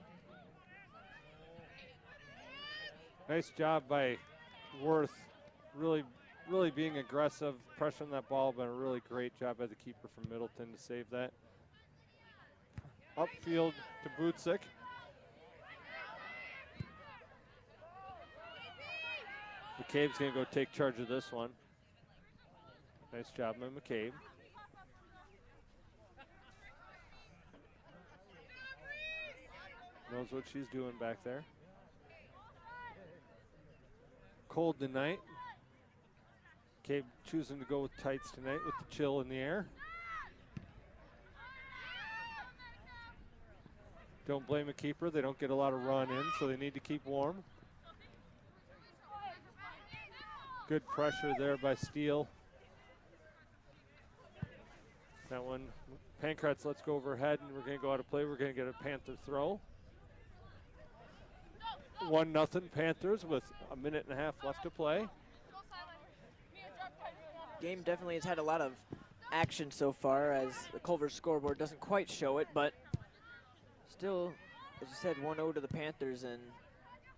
Nice job by Worth, really being aggressive, pressuring that ball, but a really great job by the keeper from Middleton to save that. Upfield to Bootsick. McCabe's going to go take charge of this one. Nice job by McCabe. Knows what she's doing back there. Cold tonight. McCabe choosing to go with tights tonight with the chill in the air. Don't blame a keeper. They don't get a lot of run in, so they need to keep warm. Good pressure there by Steele. That one, Pankratz lets go overhead, and we're going to go out of play. We're going to get a Panther throw. 1-0 Panthers with a minute and a half left to play. Game definitely has had a lot of action so far, as the Culver scoreboard doesn't quite show it, but still, as you said, 1-0 to the Panthers, and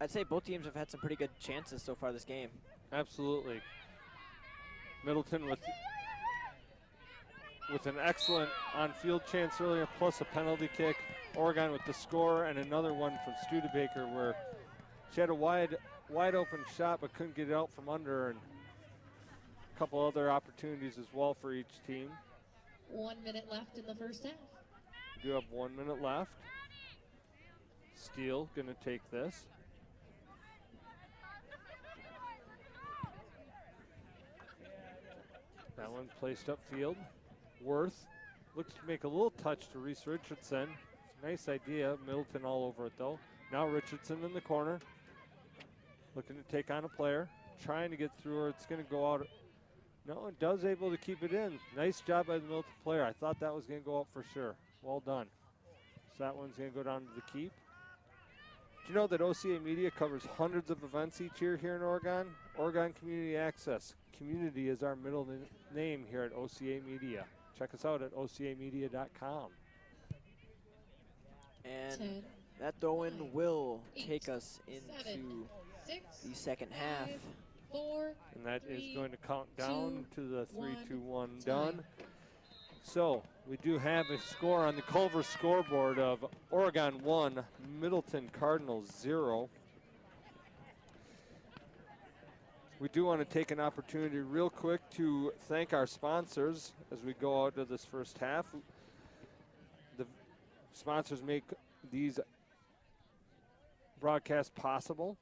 I'd say both teams have had some pretty good chances so far this game. Absolutely. Middleton with an excellent on-field chance earlier, plus a penalty kick. Oregon with the score, and another one from Studebaker where she had a wide open shot but couldn't get it out from under her, and a couple other opportunities as well for each team. 1 minute left in the first half. We do have 1 minute left. Steele going to take this. That one placed upfield. Worth looks to make a little touch to Reese Richardson. Nice idea. Middleton all over it though. Now Richardson in the corner. Looking to take on a player. Trying to get through her. It's going to go out. No, it does able to keep it in. Nice job by the Middleton player. I thought that was going to go out for sure. Well done. So that one's going to go down to the keep. Do you know that OCA Media covers hundreds of events each year here in Oregon? Oregon Community Access. Community is our middle name here at OCA Media. Check us out at ocamedia.com. And 10, that throw-in will 8, take us 7, into 6, the second half. 5, 4, And that is 3, going to count down to the 3, 1, 2, 1 time. done. So we do have a score on the Culver scoreboard of Oregon 1, Middleton Cardinals 0. We do want to take an opportunity real quick to thank our sponsors as we go out to this first half. The sponsors make these broadcasts possible.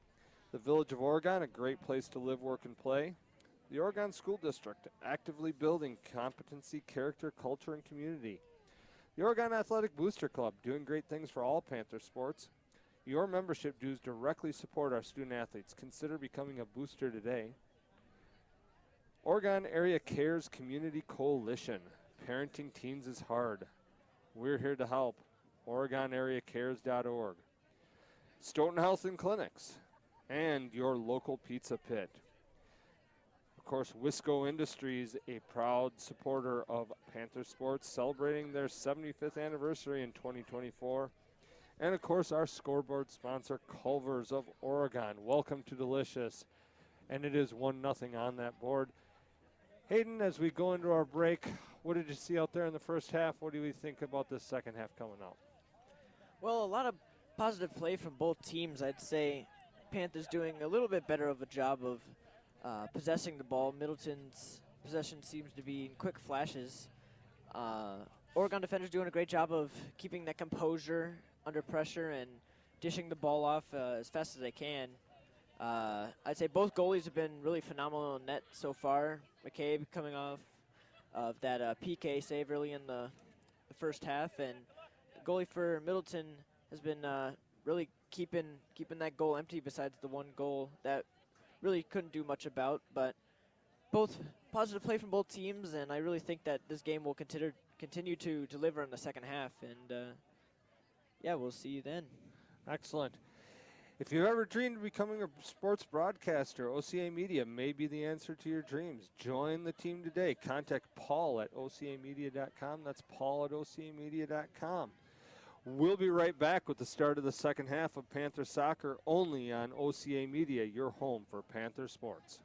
The Village of Oregon, a great place to live, work, and play. The Oregon School District, actively building competency, character, culture, and community. The Oregon Athletic Booster Club, doing great things for all Panther sports. Your membership dues directly support our student athletes. Consider becoming a booster today. Oregon Area Cares Community Coalition. Parenting teens is hard. We're here to help. OregonAreaCares.org. Stoughton Health and Clinics. And your local pizza pit. Of course, Wisco Industries, a proud supporter of Panther sports, celebrating their 75th anniversary in 2024. And of course, our scoreboard sponsor, Culver's of Oregon. Welcome to Delicious. And it is 1-0 on that board. Hayden, as we go into our break, what did you see out there in the first half? What do we think about this second half coming up? Well, a lot of positive play from both teams. I'd say Panthers doing a little bit better of a job of possessing the ball. Middleton's possession seems to be in quick flashes. Oregon defenders doing a great job of keeping that composure under pressure and dishing the ball off as fast as they can. I'd say both goalies have been really phenomenal in net so far. McCabe coming off of that PK save early in the first half, and the goalie for Middleton has been really keeping that goal empty besides the one goal that really couldn't do much about. But both positive play from both teams, and I really think that this game will continue to deliver in the second half. And yeah, we'll see you then. Excellent. If you've ever dreamed of becoming a sports broadcaster, OCA Media may be the answer to your dreams. Join the team today. Contact Paul at ocamedia.com. That's Paul at ocamedia.com. We'll be right back with the start of the second half of Panther Soccer only on OCA Media, your home for Panther sports.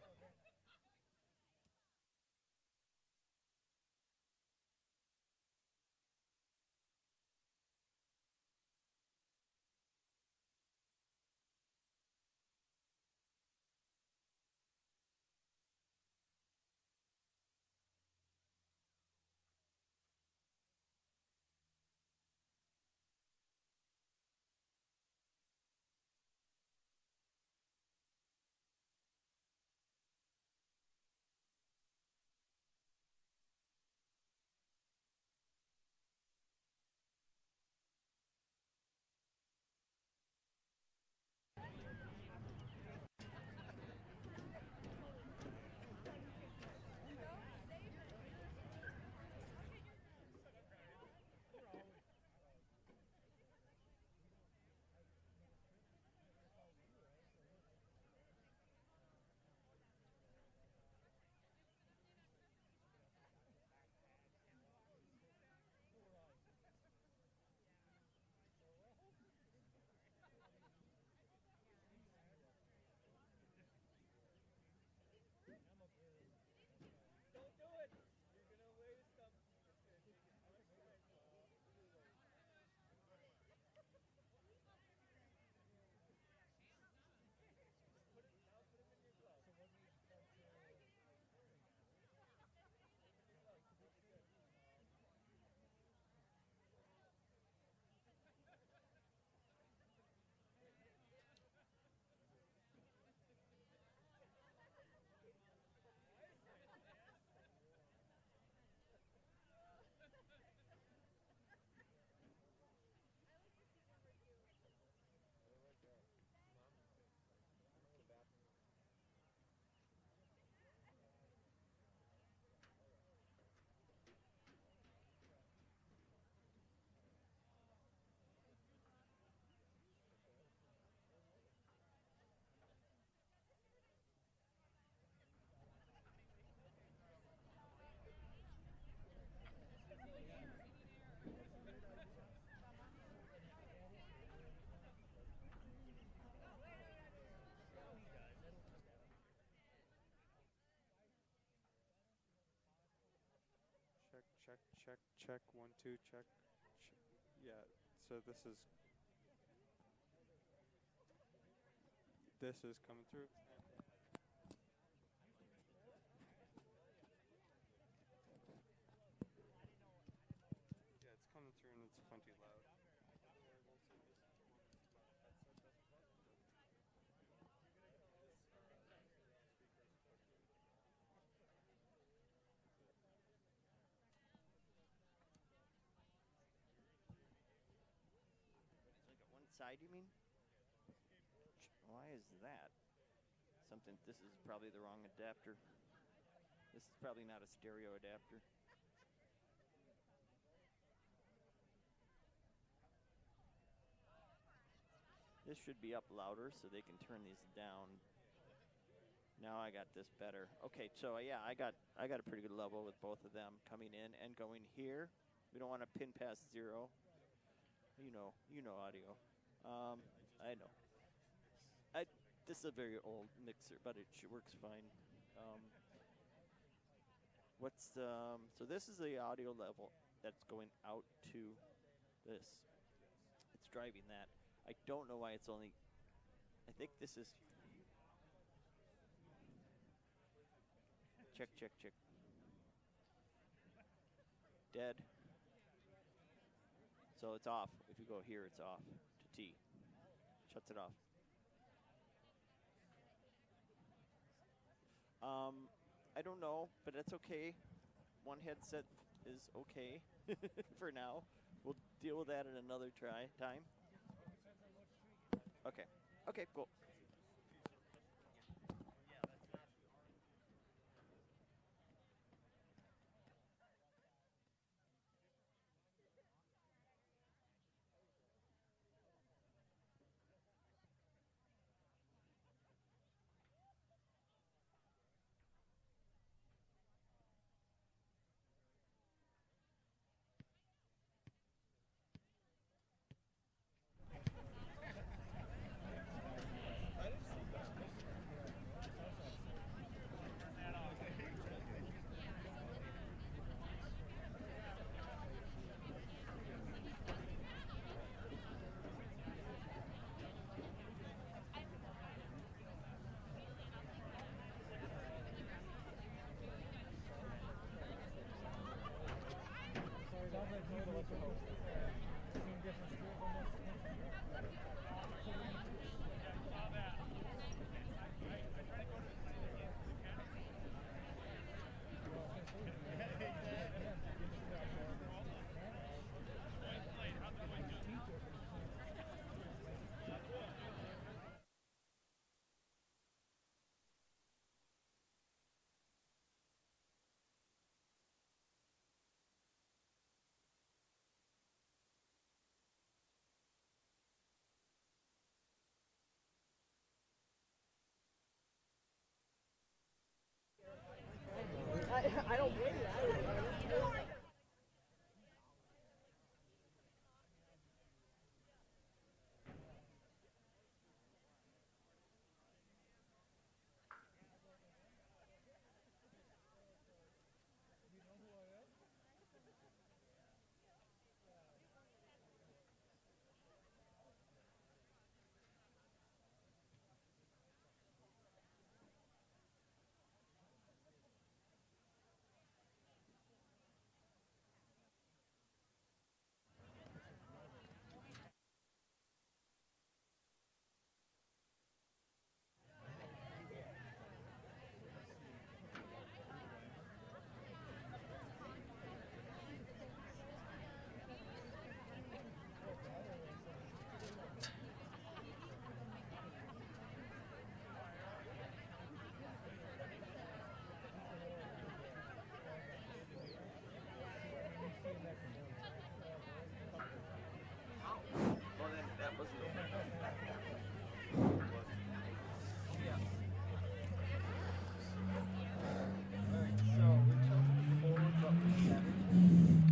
check, check, 1, 2, check. Yeah, so this is coming through. Yeah, it's coming through and it's plenty loud. Like at one side, you mean? Why is that? This is probably the wrong adapter. This is probably not a stereo adapter. This should be up louder so they can turn these down. Now I got this better. Okay, so yeah, I got a pretty good level with both of them coming in and going here. We don't want to pin past 0. You know audio. I know. This is a very old mixer, but it works fine. So this is the audio level that's going out to this. It's driving that. I don't know why it's only, I think this is, check, check, check. Dead. So it's off. If you go here, it's off to T. Shuts it off. I don't know, but that's okay. One headset is okay for now. We'll deal with that at another time. Okay. Okay, cool. I don't blame you.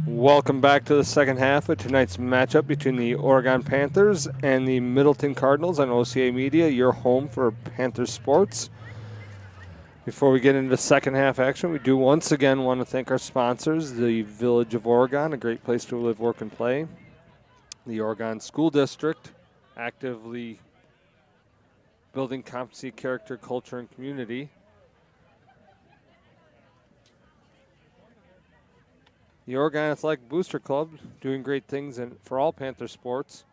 Welcome back to the second half of tonight's matchup between the Oregon Panthers and the Middleton Cardinals on OCA Media, your home for Panthers sports. Before we get into second half action, we do once again want to thank our sponsors, the Village of Oregon, a great place to live, work, and play. The Oregon School District, actively building competency, character, culture, and community. The Oregon Athletic Booster Club, doing great things for all Panther sports.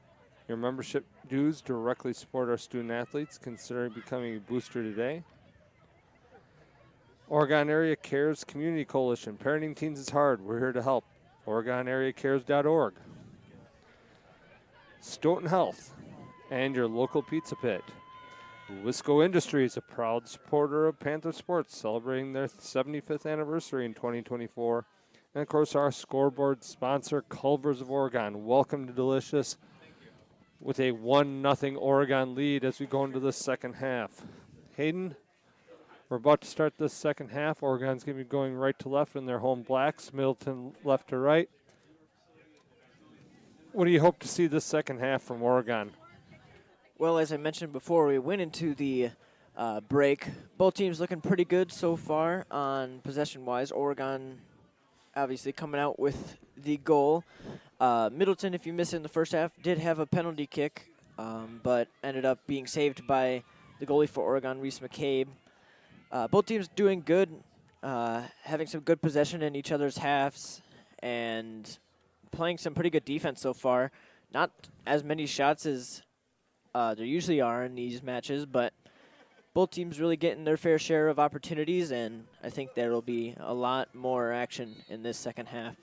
Your membership dues directly support our student athletes. Consider becoming a booster today. Oregon Area Cares Community Coalition. Parenting teens is hard. We're here to help. OregonAreaCares.org. Stoughton Health and your local pizza pit. Wisco Industries, a proud supporter of Panther sports, celebrating their 75th anniversary in 2024. And, of course, our scoreboard sponsor, Culvers of Oregon. Welcome to Delicious with a 1-0 Oregon lead as we go into the second half. Hayden, we're about to start this second half. Oregon's going to be going right to left in their home blacks, Middleton left to right. What do you hope to see this second half from Oregon? Well, as I mentioned before, we went into the break. Both teams looking pretty good so far on possession-wise. Oregon obviously coming out with the goal. Middleton, if you miss it in the first half, did have a penalty kick, but ended up being saved by the goalie for Oregon, Reese McCabe. Both teams doing good, having some good possession in each other's halves, and playing some pretty good defense so far. Not as many shots as there usually are in these matches, but both teams really getting their fair share of opportunities, and I think there will be a lot more action in this second half.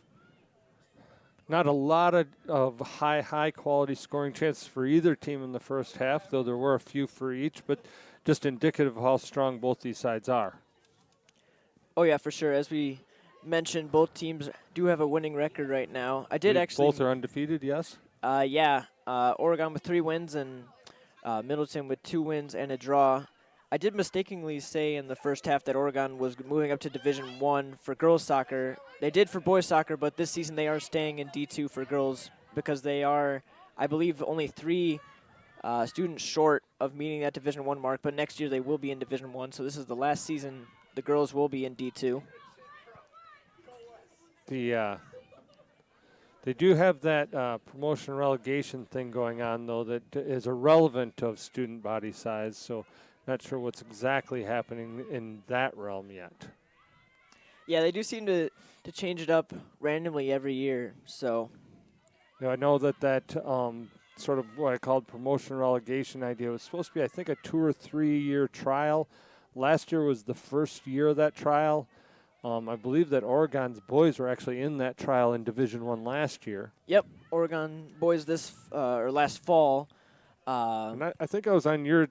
Not a lot of high quality scoring chances for either team in the first half, though there were a few for each, but just indicative of how strong both these sides are. Oh, yeah, for sure. As we mentioned, both teams do have a winning record right now. I did actually... Both are undefeated, yes? Yeah. Oregon with 3 wins and Middleton with 2 wins and a draw. I did mistakenly say in the first half that Oregon was moving up to Division I for girls soccer. They did for boys soccer, but this season they are staying in D2 for girls because they are, I believe, only 3 students short of meeting that Division I mark, but next year they will be in Division I, so this is the last season the girls will be in D2. They do have that promotion relegation thing going on, though, that is irrelevant of student body size, so not sure what's exactly happening in that realm yet. Yeah, they do seem to change it up randomly every year, so. Yeah, I know that sort of what I called promotion relegation idea was supposed to be, I think, a 2 or 3 year trial. Last year was the first year of that trial. I believe that Oregon's boys were actually in that trial in Division I last year. Yep, Oregon boys or last fall. And I think I was on your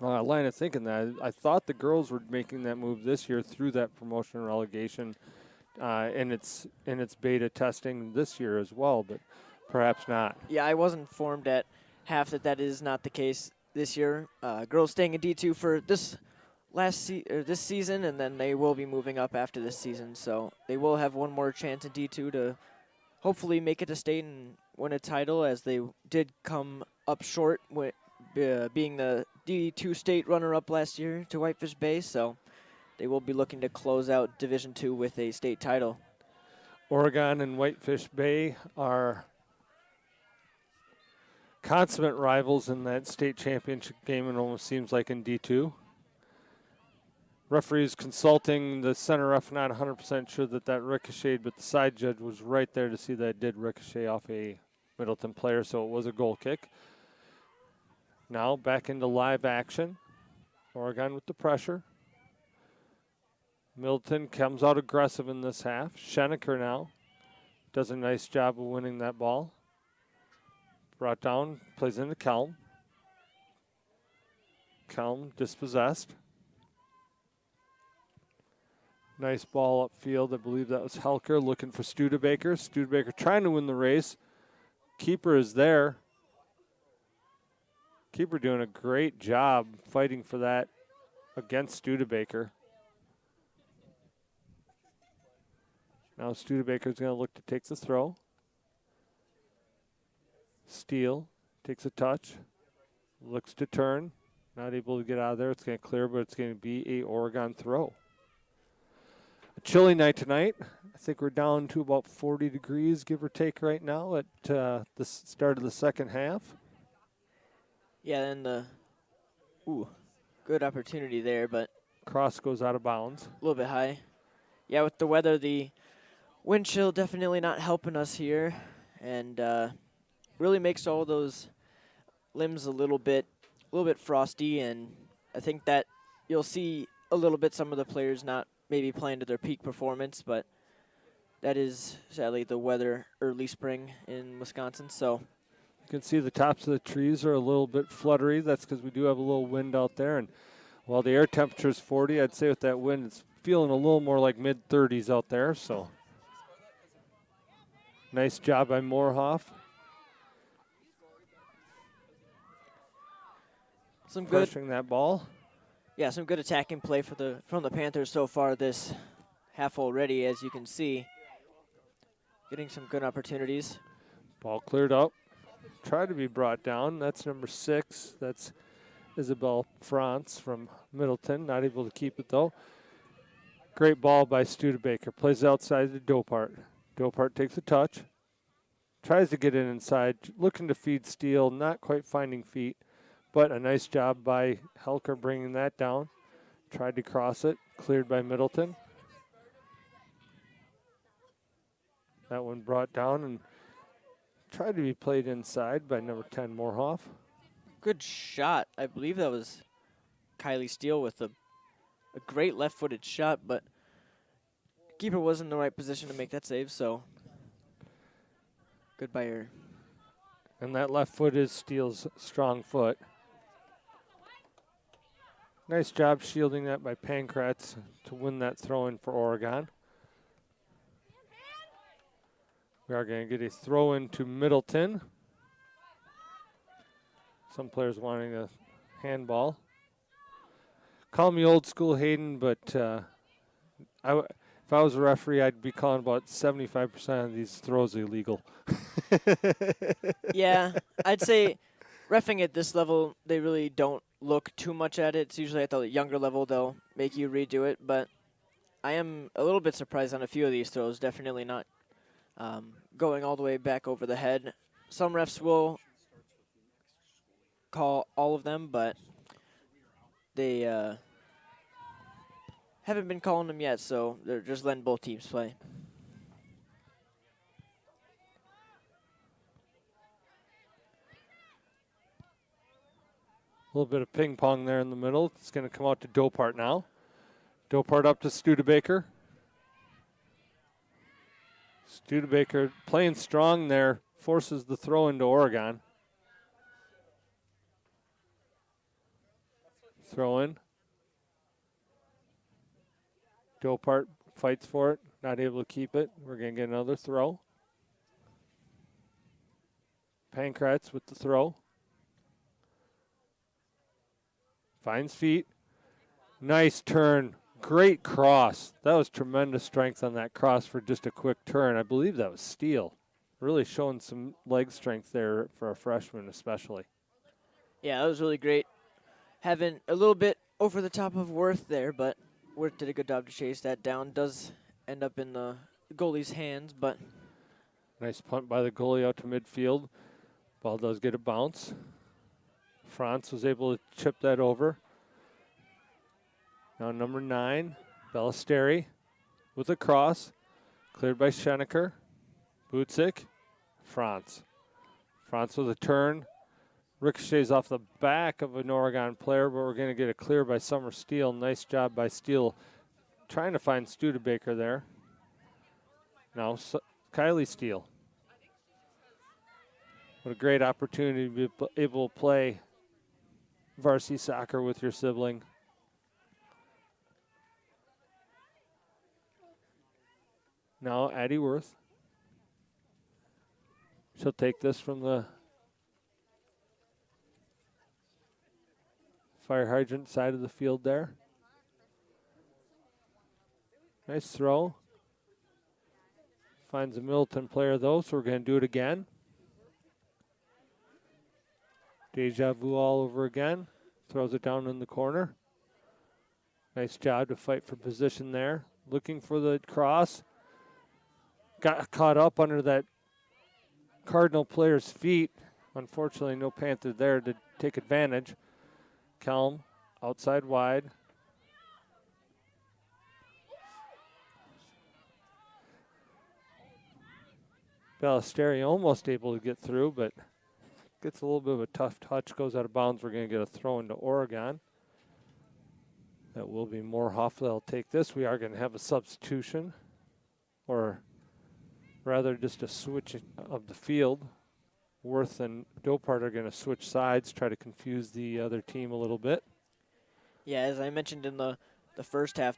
line of thinking that. I thought the girls were making that move this year through that promotion relegation in its beta testing this year as well, but perhaps not. Yeah, I was informed at half that is not the case this year. Girls staying in D2 for this season, and then they will be moving up after this season. So they will have one more chance in D2 to hopefully make it to state and win a title, as they did come up short with being the D2 state runner-up last year to Whitefish Bay. So they will be looking to close out Division II with a state title. Oregon and Whitefish Bay are consummate rivals in that state championship game, it almost seems like in D2. Referees consulting the center ref, not 100% sure that ricocheted, but the side judge was right there to see that it did ricochet off a Middleton player, so it was a goal kick. Now back into live action. Oregon with the pressure. Middleton comes out aggressive in this half. Schenecker now does a nice job of winning that ball. Brought down, plays into Kelm. Kelm dispossessed. Nice ball upfield. I believe that was Helker looking for Studebaker. Studebaker trying to win the race. Keeper is there. Keeper doing a great job fighting for that against Studebaker. Now Studebaker's going to look to take the throw. Steele takes a touch. Looks to turn. Not able to get out of there. It's going to clear, but it's going to be a Oregon throw. A chilly night tonight. I think we're down to about 40 degrees, give or take, right now at the start of the second half. Yeah, and good opportunity there, but Cross goes out of bounds. a little bit high. Yeah, with the weather, the wind chill definitely not helping us here, and really makes all those limbs a little bit frosty, and I think that you'll see a little bit some of the players not maybe playing to their peak performance, but that is sadly the weather early spring in Wisconsin. So you can see the tops of the trees are a little bit fluttery. That's because we do have a little wind out there, and while the air temperature is 40, I'd say with that wind it's feeling a little more like mid-30s out there. So nice job by Moorhoff. some good Pushing that ball. Yeah, some good attacking play from the Panthers so far this half already, as you can see. Getting some good opportunities. Ball cleared up. Tried to be brought down. That's number 6. That's Isabel France from Middleton. Not able to keep it, though. Great ball by Studebaker. Plays outside to Dopart. Dopart takes a touch. Tries to get in inside. Looking to feed Steele. Not quite finding feet. But a nice job by Helker bringing that down. Tried to cross it. Cleared by Middleton. That one brought down and tried to be played inside by number 10, Moorhoff. Good shot. I believe that was Kylie Steele with a great left-footed shot, but keeper was in the right position to make that save, so good by her. And that left foot is Steele's strong foot. Nice job shielding that by Pankratz to win that throw-in for Oregon. We are going to get a throw-in to Middleton. Some players wanting a handball. Call me old school, Hayden, but if I was a referee, I'd be calling about 75% of these throws illegal. Yeah, I'd say reffing at this level, they really don't look too much at it. It's usually at the younger level they'll make you redo it, but I am a little bit surprised on a few of these throws. Definitely not going all the way back over the head. Some refs will call all of them, but they haven't been calling them yet, so they're just letting both teams play. A little bit of ping pong there in the middle. It's going to come out to Dopart now. Dopart up to Studebaker. Studebaker playing strong there, forces the throw into Oregon. Throw in. Dopart fights for it, not able to keep it. We're going to get another throw. Pankratz with the throw. Finds feet. Nice turn. Great cross. That was tremendous strength on that cross for just a quick turn. I believe that was Steele. Really showing some leg strength there for a freshman especially. Yeah, that was really great. Having a little bit over the top of Worth there, but Worth did a good job to chase that down. Does end up in the goalie's hands, but nice punt by the goalie out to midfield. Ball does get a bounce. Franz was able to chip that over. Now number 9, Ballesteri with a cross. Cleared by Schenecker. Butzik. Franz. Franz with a turn. Ricochets off the back of an Oregon player, but we're going to get a clear by Summer Steele. Nice job by Steele trying to find Studebaker there. Now Kylie Steele. What a great opportunity to be able to play varsity soccer with your sibling. Now Addie Worth. She'll take this from the fire hydrant side of the field there. Nice throw. Finds a Middleton player though, so we're going to do it again. Deja vu all over again. Throws it down in the corner. Nice job to fight for position there. Looking for the cross. Got caught up under that Cardinal player's feet. Unfortunately, no Panther there to take advantage. Kelm outside wide. Ballesteri almost able to get through, but gets a little bit of a tough touch, goes out of bounds. We're going to get a throw into Oregon. That will be Moorhoff that'll take this. We are going to have a substitution, or rather just a switch of the field. Worth and Dopart are going to switch sides, try to confuse the other team a little bit. Yeah, as I mentioned in the first half,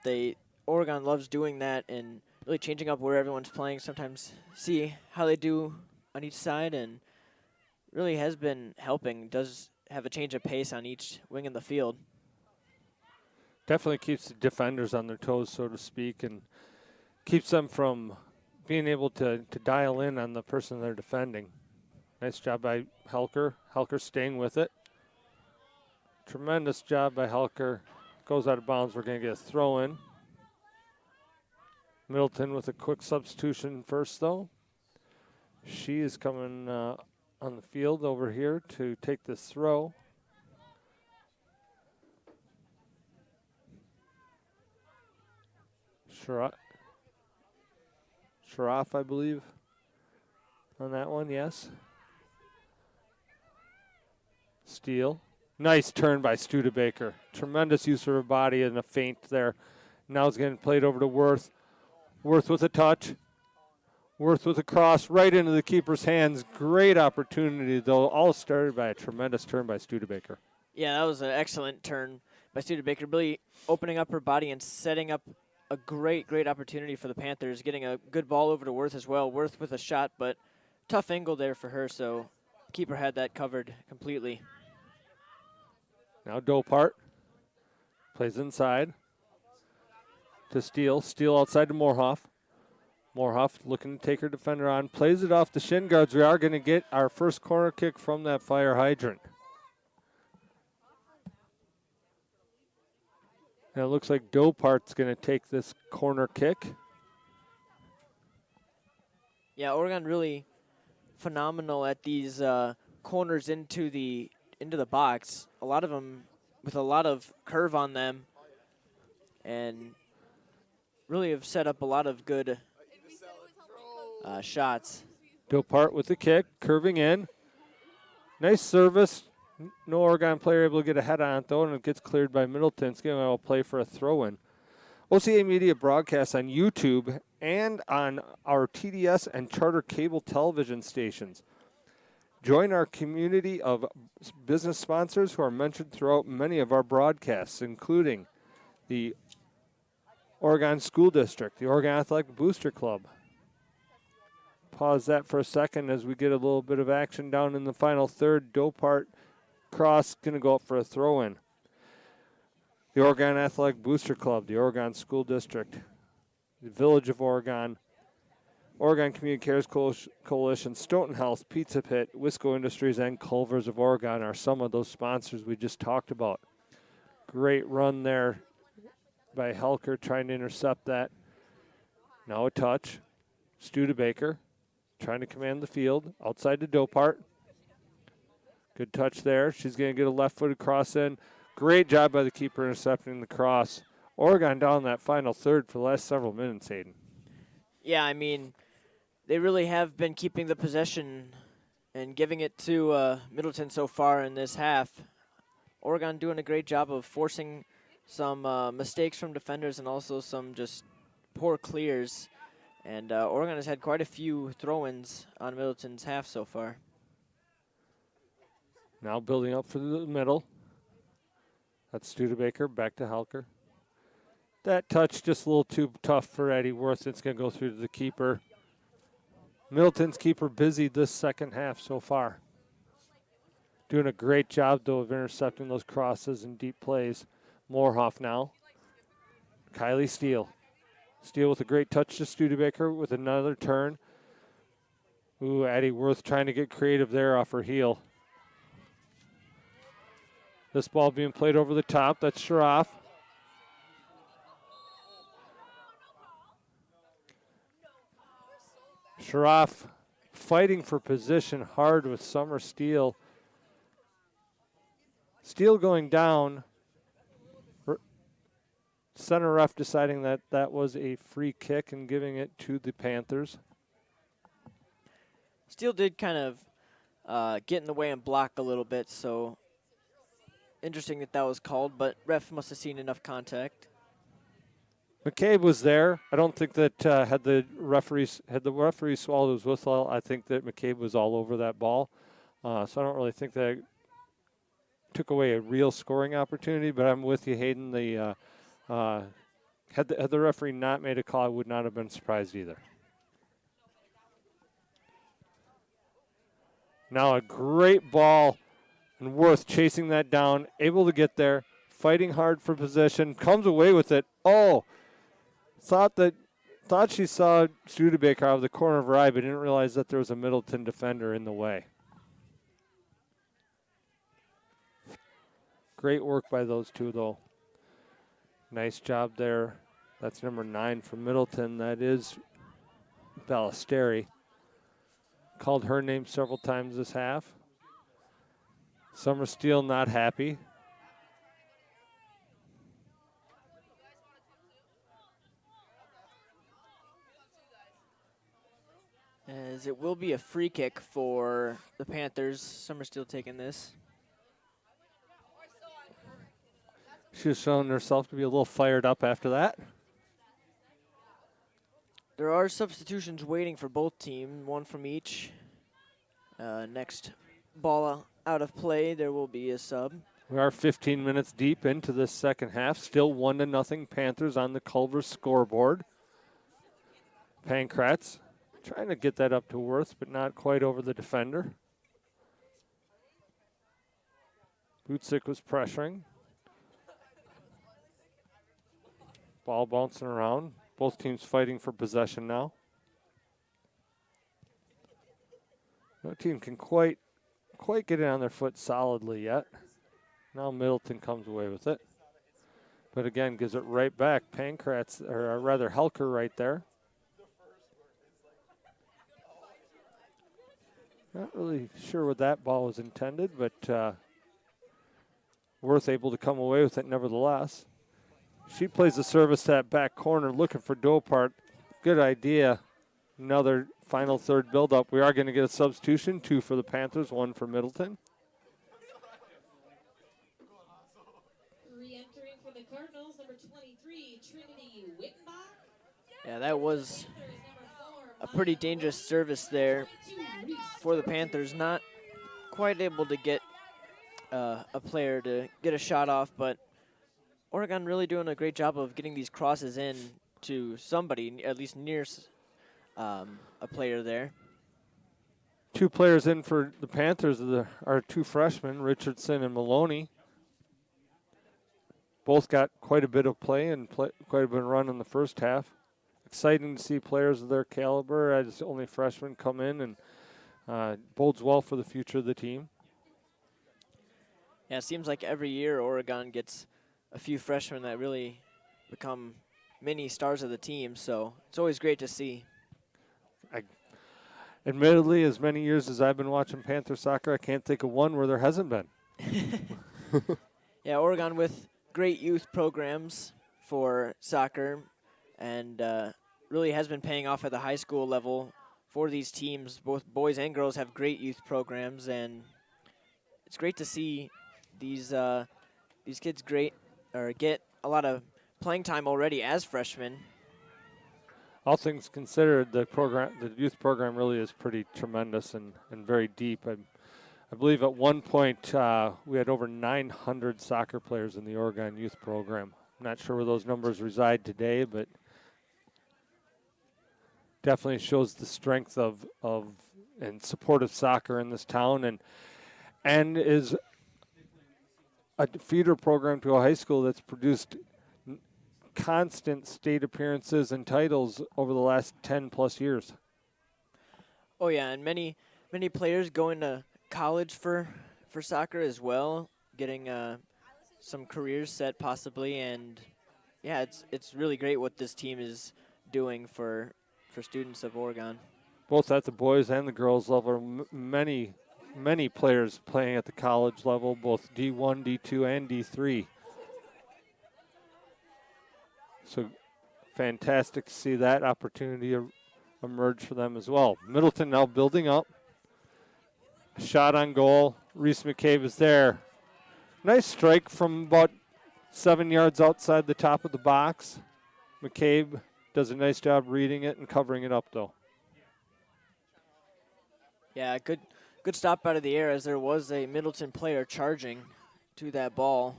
Oregon loves doing that and really changing up where everyone's playing. Sometimes see how they do on each side, and really has been helping. Does have a change of pace on each wing in the field. Definitely keeps the defenders on their toes, so to speak, and keeps them from being able to dial in on the person they're defending. Nice job by Helker. Helker staying with it. Tremendous job by Helker. Goes out of bounds. We're going to get a throw in. Middleton with a quick substitution first, though. She is coming on the field over here to take this throw. Sharaf, I believe, on that one, yes. Steele. Nice turn by Studebaker. Tremendous use of her body and a feint there. Now it's getting played over to Worth. Worth with a touch. Worth with a cross right into the keeper's hands. Great opportunity, though. All started by a tremendous turn by Studebaker. Yeah, that was an excellent turn by Studebaker, really opening up her body and setting up a great opportunity for the Panthers, getting a good ball over to Worth as well. Worth with a shot, but tough angle there for her, so keeper had that covered completely. Now Dopart plays inside to Steele. Steele outside to Moorhoff. Moorhoff looking to take her defender on. Plays it off the shin guards. We are going to get our first corner kick from that fire hydrant. And it looks like Dopart's going to take this corner kick. Yeah, Oregon really phenomenal at these corners into the box. A lot of them with a lot of curve on them, and really have set up a lot of good shots. Dopart with the kick, curving in. Nice service. No Oregon player able to get a head on it, though, and it gets cleared by Middleton. It's going to play for a throw-in. OCA Media broadcasts on YouTube and on our TDS and Charter cable television stations. Join our community of business sponsors who are mentioned throughout many of our broadcasts, including the Oregon School District, the Oregon Athletic Booster Club. Pause that for a second as we get a little bit of action down in the final third. Dopart cross going to go up for a throw-in. The Oregon Athletic Booster Club, the Oregon School District, the Village of Oregon, Oregon Community Cares Coalition, Stoughton Health, Pizza Pit, Wisco Industries, and Culvers of Oregon are some of those sponsors we just talked about. Great run there by Helker trying to intercept that. Now a touch. Studebaker trying to command the field. Outside to Dopart. Good touch there. She's going to get a left-footed cross in. Great job by the keeper intercepting the cross. Oregon down that final third for the last several minutes, Hayden. Yeah, I mean, they really have been keeping the possession and giving it to Middleton so far in this half. Oregon doing a great job of forcing some mistakes from defenders and also some just poor clears. And Oregon has had quite a few throw-ins on Middleton's half so far. Now building up for the middle. That's Studebaker, back to Helker. That touch just a little too tough for Eddie Worth. It's going to go through to the keeper. Middleton's keeper busy this second half so far. Doing a great job, though, of intercepting those crosses and deep plays. Moorhoff now. Kylie Steele. Steele with a great touch to Studebaker with another turn. Ooh, Eddie Worth trying to get creative there off her heel. This ball being played over the top. That's Shroff. Shroff fighting for position hard with Summer Steele. Steele going down. Center ref deciding that that was a free kick and giving it to the Panthers. Steele did kind of get in the way and block a little bit, so interesting that that was called, but ref must have seen enough contact. McCabe was there. I don't think that had the referee swallowed his whistle, I think that McCabe was all over that ball. So I don't really think that took away a real scoring opportunity, but I'm with you, Hayden. Had the referee not made a call, I would not have been surprised either. Now a great ball, and Worth chasing that down, able to get there, fighting hard for possession, comes away with it. Oh, thought she saw Studebaker out of the corner of her eye, but didn't realize that there was a Middleton defender in the way. Great work by those two, though. Nice job there. That's number 9 for Middleton. That is Ballesteri. Called her name several times this half. Summer Steele not happy. As it will be a free kick for the Panthers. Summer Steele taking this. She was showing herself to be a little fired up after that. There are substitutions waiting for both teams, one from each. Next ball out of play, there will be a sub. We are 15 minutes deep into this second half. Still 1-0 Panthers on the Culver scoreboard. Pankratz trying to get that up to Worth, but not quite over the defender. Butzik was pressuring. Ball bouncing around. Both teams fighting for possession now. No team can quite get it on their foot solidly yet. Now Middleton comes away with it. But again, gives it right back. Pankratz, or rather Helker right there. Not really sure what that ball was intended, but Worth able to come away with it nevertheless. She plays the service to that back corner, looking for Dopart. Good idea. Another final third build-up. We are going to get a substitution, 2 for the Panthers, 1 for Middleton. Re-entering for the Cardinals, number 23, Trinity Wittenbach. Yeah, that was a pretty dangerous service there for the Panthers. Not quite able to get a player to get a shot off, but Oregon really doing a great job of getting these crosses in to somebody, at least near a player there. 2 players in for the Panthers are 2 freshmen, Richardson and Maloney. Both got quite a bit of play and quite a bit of run in the first half. Exciting to see players of their caliber as only freshmen come in, and bodes well for the future of the team. Yeah, it seems like every year Oregon gets a few freshmen that really become mini stars of the team, so it's always great to see. Admittedly, as many years as I've been watching Panther soccer, I can't think of one where there hasn't been. Yeah, Oregon with great youth programs for soccer, and really has been paying off at the high school level for these teams. Both boys and girls have great youth programs, and it's great to see these kids get a lot of playing time already as freshmen. All things considered, the youth program really is pretty tremendous and very deep. I believe at one point we had over 900 soccer players in the Oregon youth program. I'm not sure where those numbers reside today, but definitely shows the strength of and support of soccer in this town, and is a feeder program to a high school that's produced constant state appearances and titles over the last 10+ years. Oh yeah, and many players going to college for soccer as well. getting some careers set possibly, and yeah, it's really great what this team is doing for students of Oregon. Both at the boys and the girls level, many players playing at the college level, both D1, D2, and D3. So fantastic to see that opportunity emerge for them as well. Middleton now building up. Shot on goal. Reese McCabe is there. Nice strike from about 7 yards outside the top of the box. McCabe does a nice job reading it and covering it up, though. Yeah, good stop out of the air, as there was a Middleton player charging to that ball.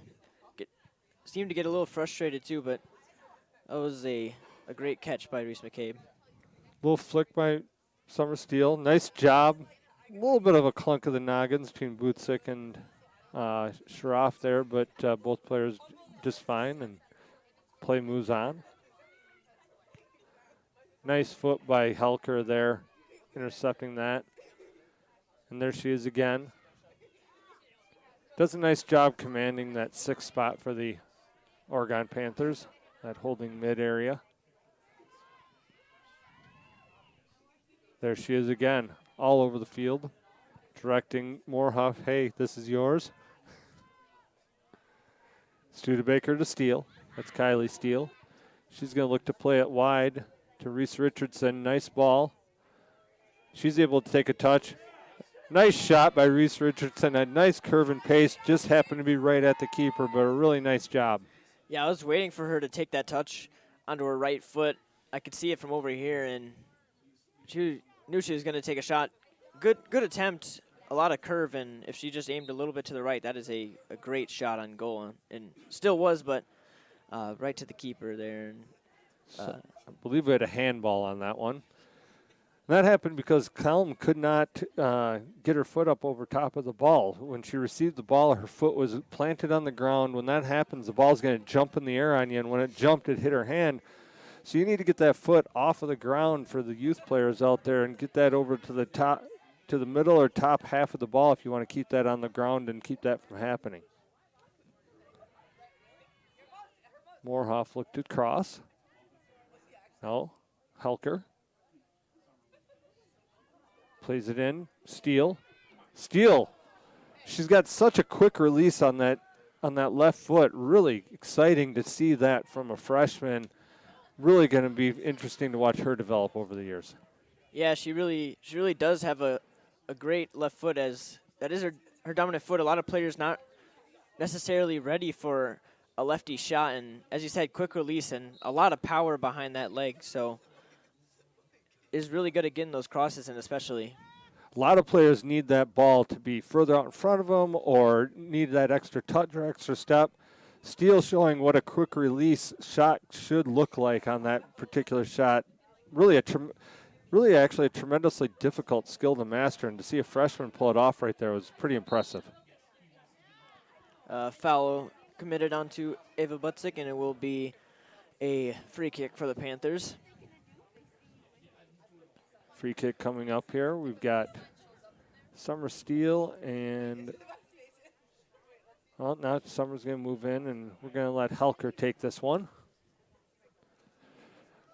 Seemed to get a little frustrated too, but that was a great catch by Reese McCabe. Little flick by Summer Steele. Nice job. A little bit of a clunk of the noggins between Bootsick and Shroff there, but both players just fine, and play moves on. Nice foot by Helker there, intercepting that. And there she is again. Does a nice job commanding that sixth spot for the Oregon Panthers, that holding mid area. There she is again, all over the field, directing Moorhuff, hey, this is yours. Studebaker to Steele. That's Kylie Steele. She's going to look to play it wide to Reese Richardson. Nice ball. She's able to take a touch. Nice shot by Reese Richardson. A nice curve and pace. Just happened to be right at the keeper, but a really nice job. Yeah, I was waiting for her to take that touch onto her right foot. I could see it from over here, and she knew she was going to take a shot. Good attempt, a lot of curve, and if she just aimed a little bit to the right, that is a great shot on goal, and still was, but right to the keeper there. And, so, I believe we had a handball on that one. And that happened because Kelm could not get her foot up over top of the ball. When she received the ball, her foot was planted on the ground. When that happens, the ball's going to jump in the air on you, and when it jumped, it hit her hand. So you need to get that foot off of the ground for the youth players out there and get that over to the top, to the middle or top half of the ball if you want to keep that on the ground and keep that from happening. Moorhoff looked at cross. No, Helker. Plays it in. Steele. She's got such a quick release on that left foot. Really exciting to see that from a freshman. Really going to be interesting to watch her develop over the years. Yeah, she really does have a great left foot, as that is her dominant foot. A lot of players not necessarily ready for a lefty shot, and as you said, quick release and a lot of power behind that leg. So is really good at getting those crosses in, especially. A lot of players need that ball to be further out in front of them or need that extra touch or extra step. Steele showing what a quick release shot should look like on that particular shot. Really actually a tremendously difficult skill to master, and to see a freshman pull it off right there was pretty impressive. Foul committed onto Ava Butzik, and it will be a free kick for the Panthers. Free kick coming up here. We've got Summer Steele, and well, now Summer's going to move in, and we're going to let Helker take this one.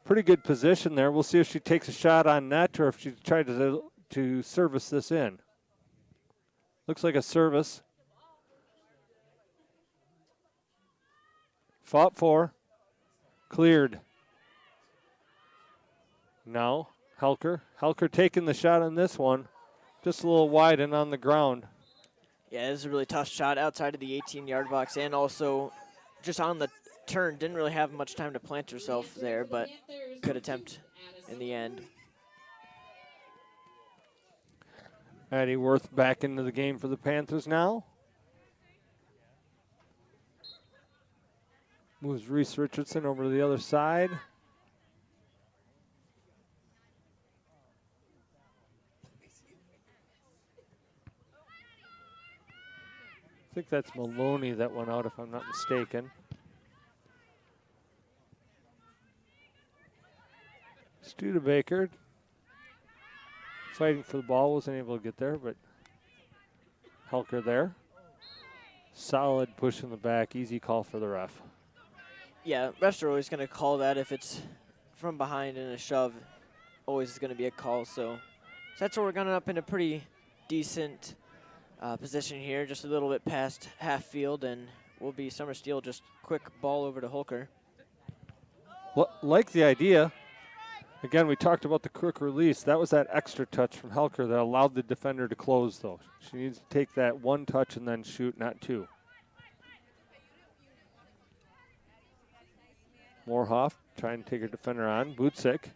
Pretty good position there. We'll see if she takes a shot on net or if she tries to service this in. Looks like a service. Fought for. Cleared. Now Helker taking the shot on this one. Just a little wide and on the ground. Yeah, it was a really tough shot outside of the 18-yard box, and also just on the turn. Didn't really have much time to plant herself there, but good attempt in the end. Addie Worth back into the game for the Panthers now. Moves Reese Richardson over to the other side. I think that's Maloney that went out, if I'm not mistaken. Studebaker fighting for the ball, wasn't able to get there, but Helker there. Solid push in the back, easy call for the ref. Yeah, refs are always going to call that if it's from behind in a shove. Always is going to be a call. So that's Oregon up in a pretty decent position here, just a little bit past half field, and will be Summer Steele just quick ball over to Holker. Like the idea. Again, we talked about the quick release. That was that extra touch from Helker that allowed the defender to close, though. She needs to take that one touch and then shoot, not two. Moorhoff trying to take her defender on. Bootsick.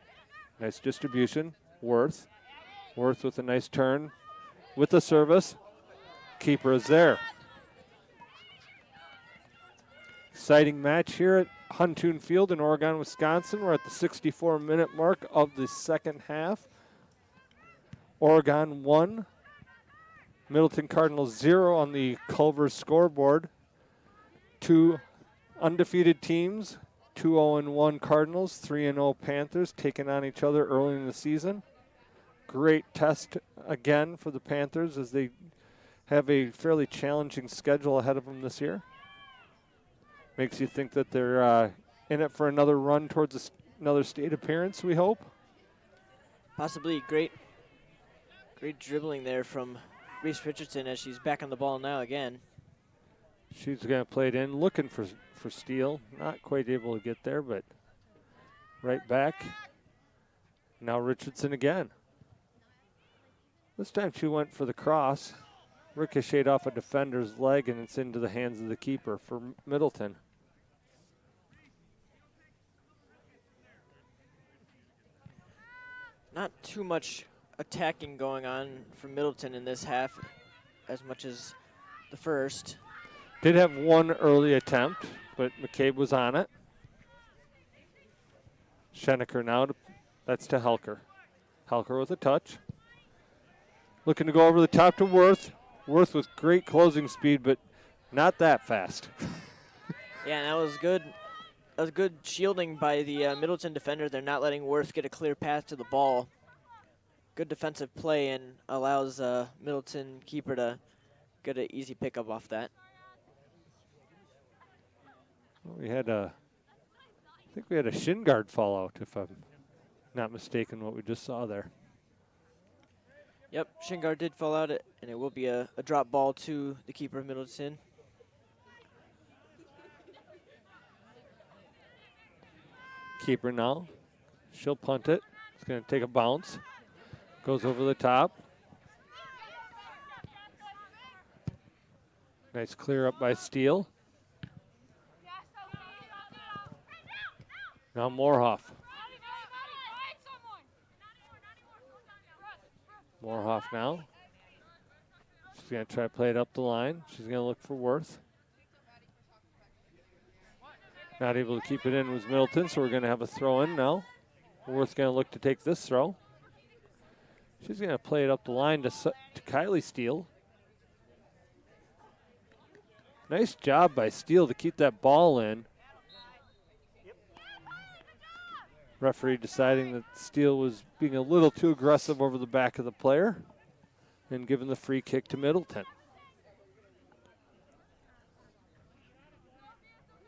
Nice distribution. Worth. Worth with a nice turn with the service. Keeper is there. Exciting match here at Huntoon Field in Oregon, Wisconsin. We're at the 64-minute mark of the second half. Oregon 1, Middleton Cardinals 0 on the Culver scoreboard. Two undefeated teams, 2-0-1 Cardinals, 3-0 Panthers, taking on each other early in the season. Great test again for the Panthers as they have a fairly challenging schedule ahead of them this year. Makes you think that they're in it for another run towards another state appearance, we hope. Possibly great dribbling there from Reese Richardson as she's back on the ball now again. She's going to play it in, looking for Steele. Not quite able to get there, but right back. Now Richardson again. This time she went for the cross. Ricocheted off a defender's leg, and it's into the hands of the keeper for Middleton. Not too much attacking going on for Middleton in this half as much as the first. Did have one early attempt, but McCabe was on it. Schenecker now, that's to Helker. Helker with a touch. Looking to go over the top to Worth. Worth with great closing speed, but not that fast. Yeah, and that was good. That was good shielding by the Middleton defender. They're not letting Worth get a clear path to the ball. Good defensive play and allows Middleton keeper to get an easy pickup off that. Well, I think we had a shin guard fall out, if I'm not mistaken, what we just saw there. Yep, shin guard did fall out, and it will be a drop ball to the keeper of Middleton. Keeper now. She'll punt it. It's going to take a bounce. Goes over the top. Nice clear up by Steele. Now Moorhoff. Moorhoff now. She's going to try to play it up the line. She's going to look for Worth. Not able to keep it in was Middleton, so we're going to have a throw in now. Worth's going to look to take this throw. She's going to play it up the line to Kylie Steele. Nice job by Steele to keep that ball in. Referee deciding that Steele was being a little too aggressive over the back of the player and giving the free kick to Middleton.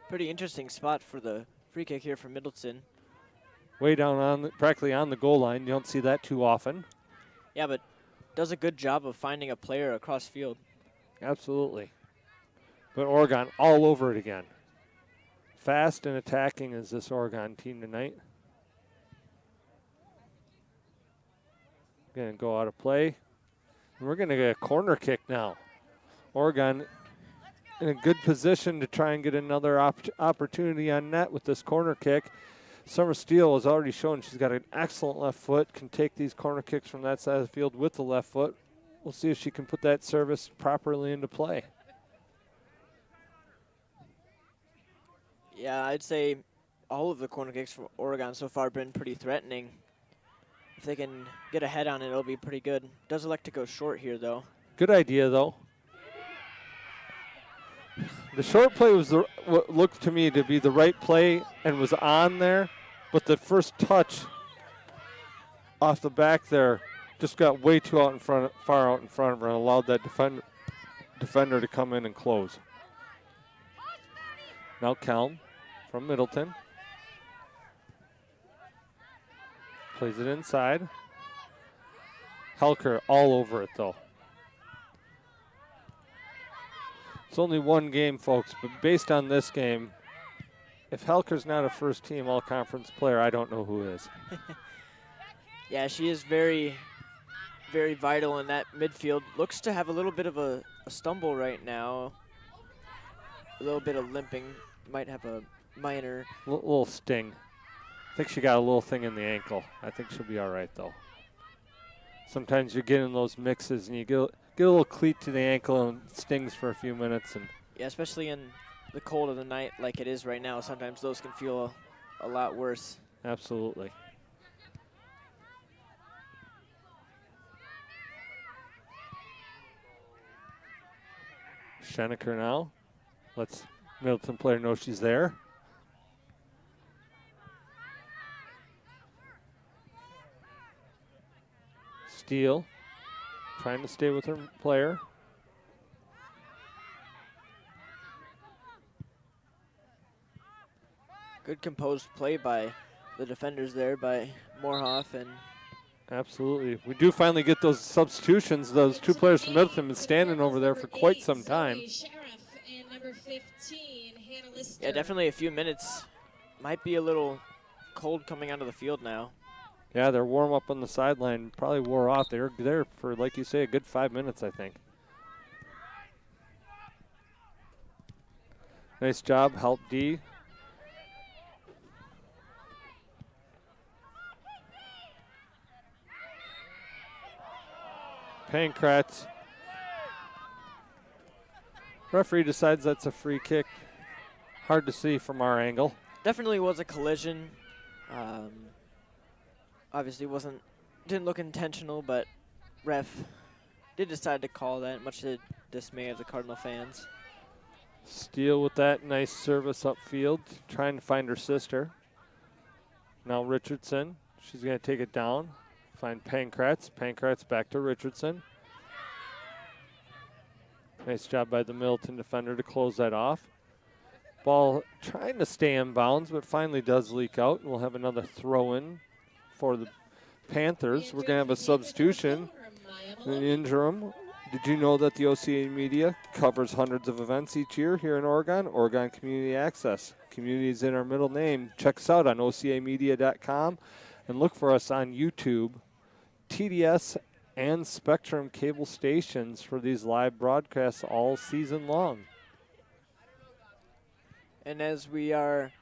Pretty interesting spot for the free kick here for Middleton. Way down practically on the goal line. You don't see that too often. Yeah, but does a good job of finding a player across field. Absolutely. But Oregon all over it again. Fast and attacking is this Oregon team tonight. Going to go out of play. And we're going to get a corner kick now. Oregon in a good position to try and get another opportunity on net with this corner kick. Summer Steele has already shown she's got an excellent left foot, can take these corner kicks from that side of the field with the left foot. We'll see if she can put that service properly into play. Yeah, I'd say all of the corner kicks from Oregon so far have been pretty threatening. If they can get a head on it, it'll be pretty good. Does elect to go short here, though. Good idea, though. The short play was what looked to me to be the right play and was on there, but the first touch off the back there just got way too far out in front of her and allowed that defender to come in and close. Now Kelm from Middleton. Plays it inside. Helker all over it, though. It's only one game, folks, but based on this game, if Helker's not a first-team all-conference player, I don't know who is. Yeah, she is very, very vital in that midfield. Looks to have a little bit of a stumble right now. A little bit of limping. Might have a minor. Little sting. I think she got a little thing in the ankle. I think she'll be all right, though. Sometimes you're getting those mixes, and you get a little cleat to the ankle and it stings for a few minutes. And yeah, especially in the cold of the night like it is right now, sometimes those can feel a lot worse. Absolutely. Schenecker now. Let's Middleton player know she's there. Steele trying to stay with her player. Good composed play by the defenders there by Moorhoff and absolutely. We do finally get those substitutions. Those two players from Middleton have been standing over there for quite some time. Yeah, definitely a few minutes. Might be a little cold coming onto the field now. Yeah, their warm up on the sideline probably wore off. They were there for, like you say, a good 5 minutes, I think. Nice job, help D. Pankratz. Referee decides that's a free kick. Hard to see from our angle. Definitely was a collision. Obviously didn't look intentional, but ref did decide to call that, much to the dismay of the Cardinal fans. Steele with that nice service upfield, trying to find her sister. Now Richardson, she's going to take it down, find Pankratz. Pankratz back to Richardson. Nice job by the Middleton defender to close that off. Ball trying to stay in bounds, but finally does leak out, and we'll have another throw-in for the Panthers. We're going to have a substitution in the interim. Did you know that the OCA Media covers hundreds of events each year here in Oregon? Oregon Community Access. Community is in our middle name. Check us out on ocamedia.com and look for us on YouTube, TDS, and Spectrum cable stations for these live broadcasts all season long. And as we are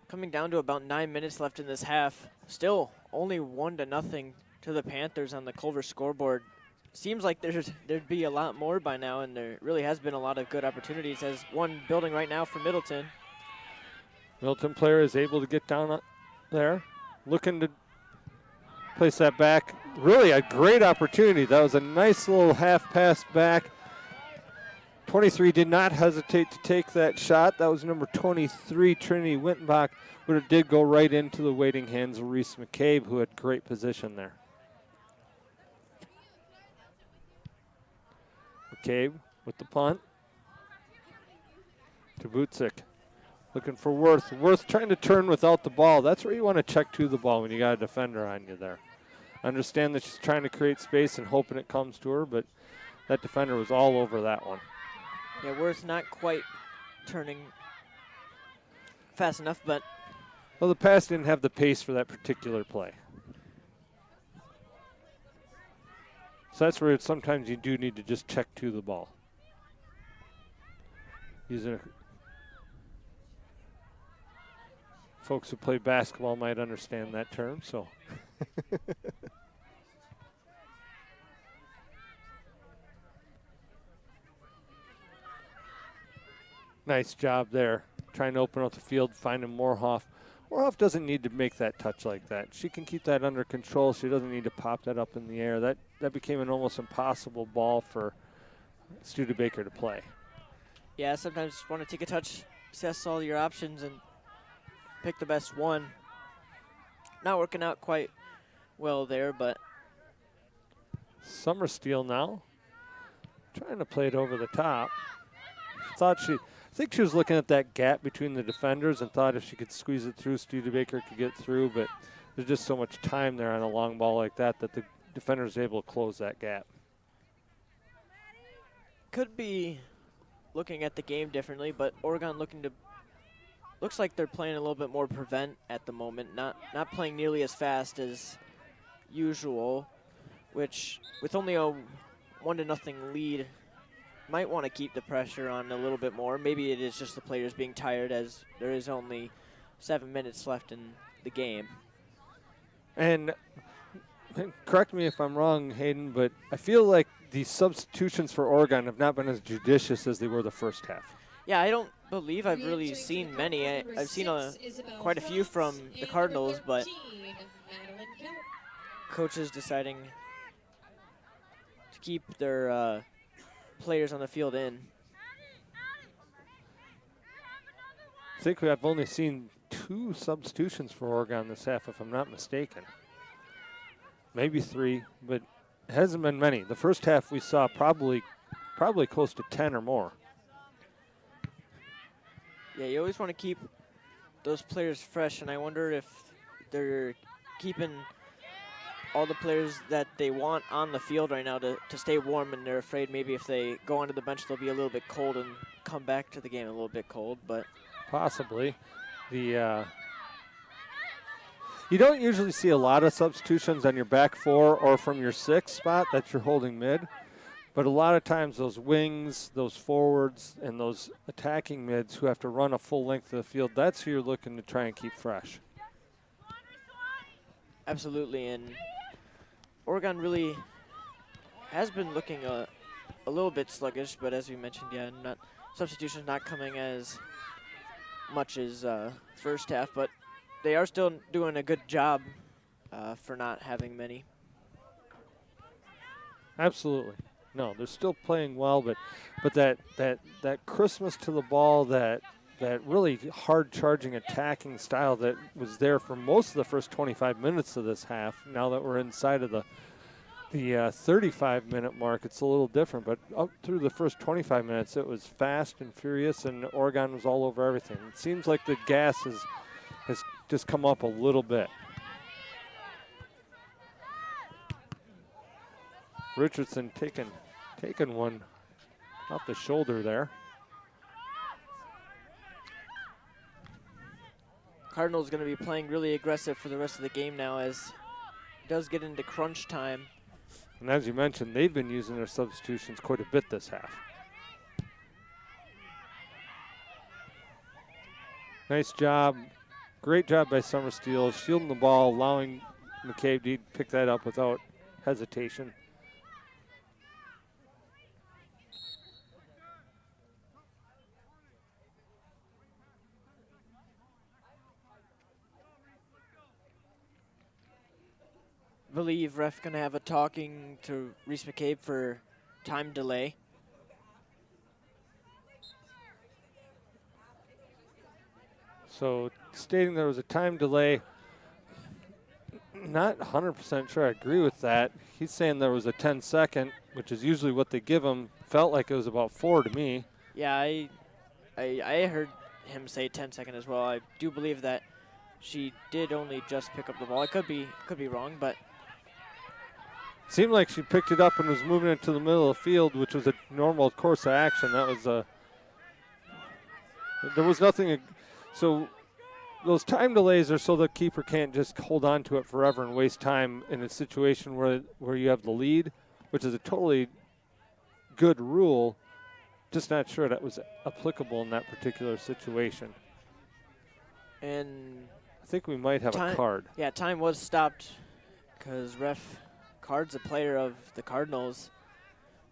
coming down to about 9 minutes left in this half, still only 1-0 to the Panthers on the Culver scoreboard. Seems like there'd be a lot more by now, and there really has been a lot of good opportunities. As one building right now for Middleton. Middleton player is able to get down there, looking to place that back. Really a great opportunity. That was a nice little half pass back. 23 did not hesitate to take that shot. That was number 23, Trinity Wittenbach, but it did go right into the waiting hands of Reese McCabe, who had great position there. McCabe with the punt. To Butzik. Looking for Worth. Worth trying to turn without the ball. That's where you want to check to the ball when you got a defender on you there. Understand that she's trying to create space and hoping it comes to her, but that defender was all over that one. Yeah, Worth not quite turning fast enough, but... Well, the pass didn't have the pace for that particular play. So that's where sometimes you do need to just check to the ball. Folks who play basketball might understand that term, so. Nice job there, trying to open up the field, finding Moorhoff. Moorhoff doesn't need to make that touch like that. She can keep that under control. She doesn't need to pop that up in the air. That became an almost impossible ball for Studebaker to play. Yeah, sometimes you want to take a touch, assess all your options, and pick the best one. Not working out quite well there, but. Summer Steele now, trying to play it over the top. I think she was looking at that gap between the defenders and thought if she could squeeze it through, Studebaker could get through, but there's just so much time there on a long ball like that that the defender is able to close that gap. Could be looking at the game differently, but Oregon looks like they're playing a little bit more prevent at the moment, not playing nearly as fast as usual, which with only a 1-0 lead, might want to keep the pressure on a little bit more. Maybe it is just the players being tired as there is only 7 minutes left in the game. And correct me if I'm wrong, Hayden, but I feel like the substitutions for Oregon have not been as judicious as they were the first half. Yeah, I don't believe I've really seen many. I've seen quite a few from the Cardinals, but coaches deciding to keep their players on the field in. I think we have only seen 2 substitutions for Oregon this half, if I'm not mistaken. Maybe 3, but it hasn't been many. The first half we saw probably close to 10 or more. Yeah, you always want to keep those players fresh, and I wonder if they're keeping all the players that they want on the field right now to stay warm, and they're afraid maybe if they go onto the bench they'll be a little bit cold and come back to the game a little bit cold. But possibly. You don't usually see a lot of substitutions on your back 4 or from your 6 spot that you're holding mid, but a lot of times those wings, those forwards, and those attacking mids who have to run a full length of the field, that's who you're looking to try and keep fresh. Absolutely, and Oregon really has been looking a little bit sluggish, but as we mentioned, yeah, substitutions not coming as much as first half, but they are still doing a good job for not having many. Absolutely. No, they're still playing well, but that Christmas to the ball, that really hard charging attacking style that was there for most of the first 25 minutes of this half. Now that we're inside of the 35-minute mark, it's a little different, but up through the first 25 minutes it was fast and furious, and Oregon was all over everything. It seems like the gas has just come up a little bit. Richardson taking one off the shoulder there. Cardinals going to be playing really aggressive for the rest of the game now as it does get into crunch time. And as you mentioned, they've been using their substitutions quite a bit this half. Nice job. Great job by Summersteel, shielding the ball, allowing McCabe to pick that up without hesitation. I believe ref going to have a talking to Reese McCabe for time delay. So stating there was a time delay, not 100% sure I agree with that. He's saying there was a 10-second, which is usually what they give him. Felt like it was about 4 to me. Yeah, I heard him say 10-second as well. I do believe that she did only just pick up the ball. I could be wrong, but seemed like she picked it up and was moving it to the middle of the field, which was a normal course of action. That was there was nothing. So those time delays are so the keeper can't just hold on to it forever and waste time in a situation where you have the lead, which is a totally good rule. Just not sure that was applicable in that particular situation. And I think we might have a card. Yeah, time was stopped because ref cards a player of the Cardinals.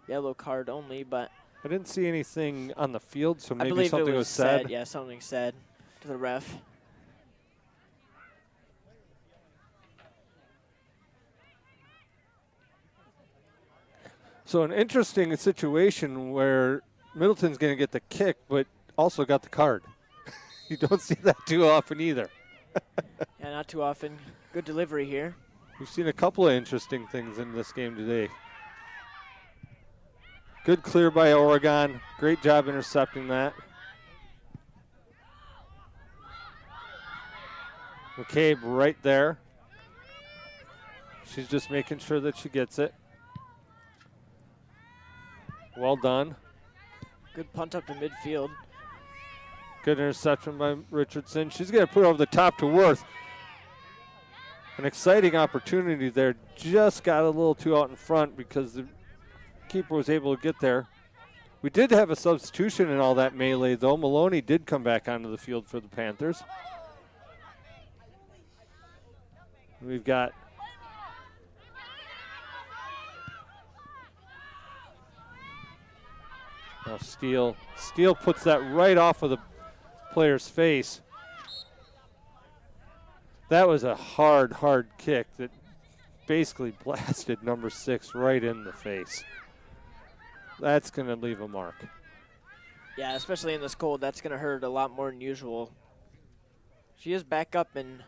Yellow card only, but I didn't see anything on the field, so I maybe believe something it was said. Yeah, something said to the ref. So an interesting situation where Middleton's going to get the kick, but also got the card. You don't see that too often either. Yeah, not too often. Good delivery here. We've seen a couple of interesting things in this game today. Good clear by Oregon. Great job intercepting that. McCabe right there. She's just making sure that she gets it. Well done. Good punt up to midfield. Good interception by Richardson. She's going to put it over the top to Worth. An exciting opportunity there. Just got a little too out in front because the keeper was able to get there. We did have a substitution in all that melee, though. Maloney did come back onto the field for the Panthers. We've got now Steele. Steele puts that right off of the player's face. That was a hard kick that basically blasted number 6 right in the face. That's going to leave a mark. Yeah, especially in this cold, that's going to hurt a lot more than usual. She is back up and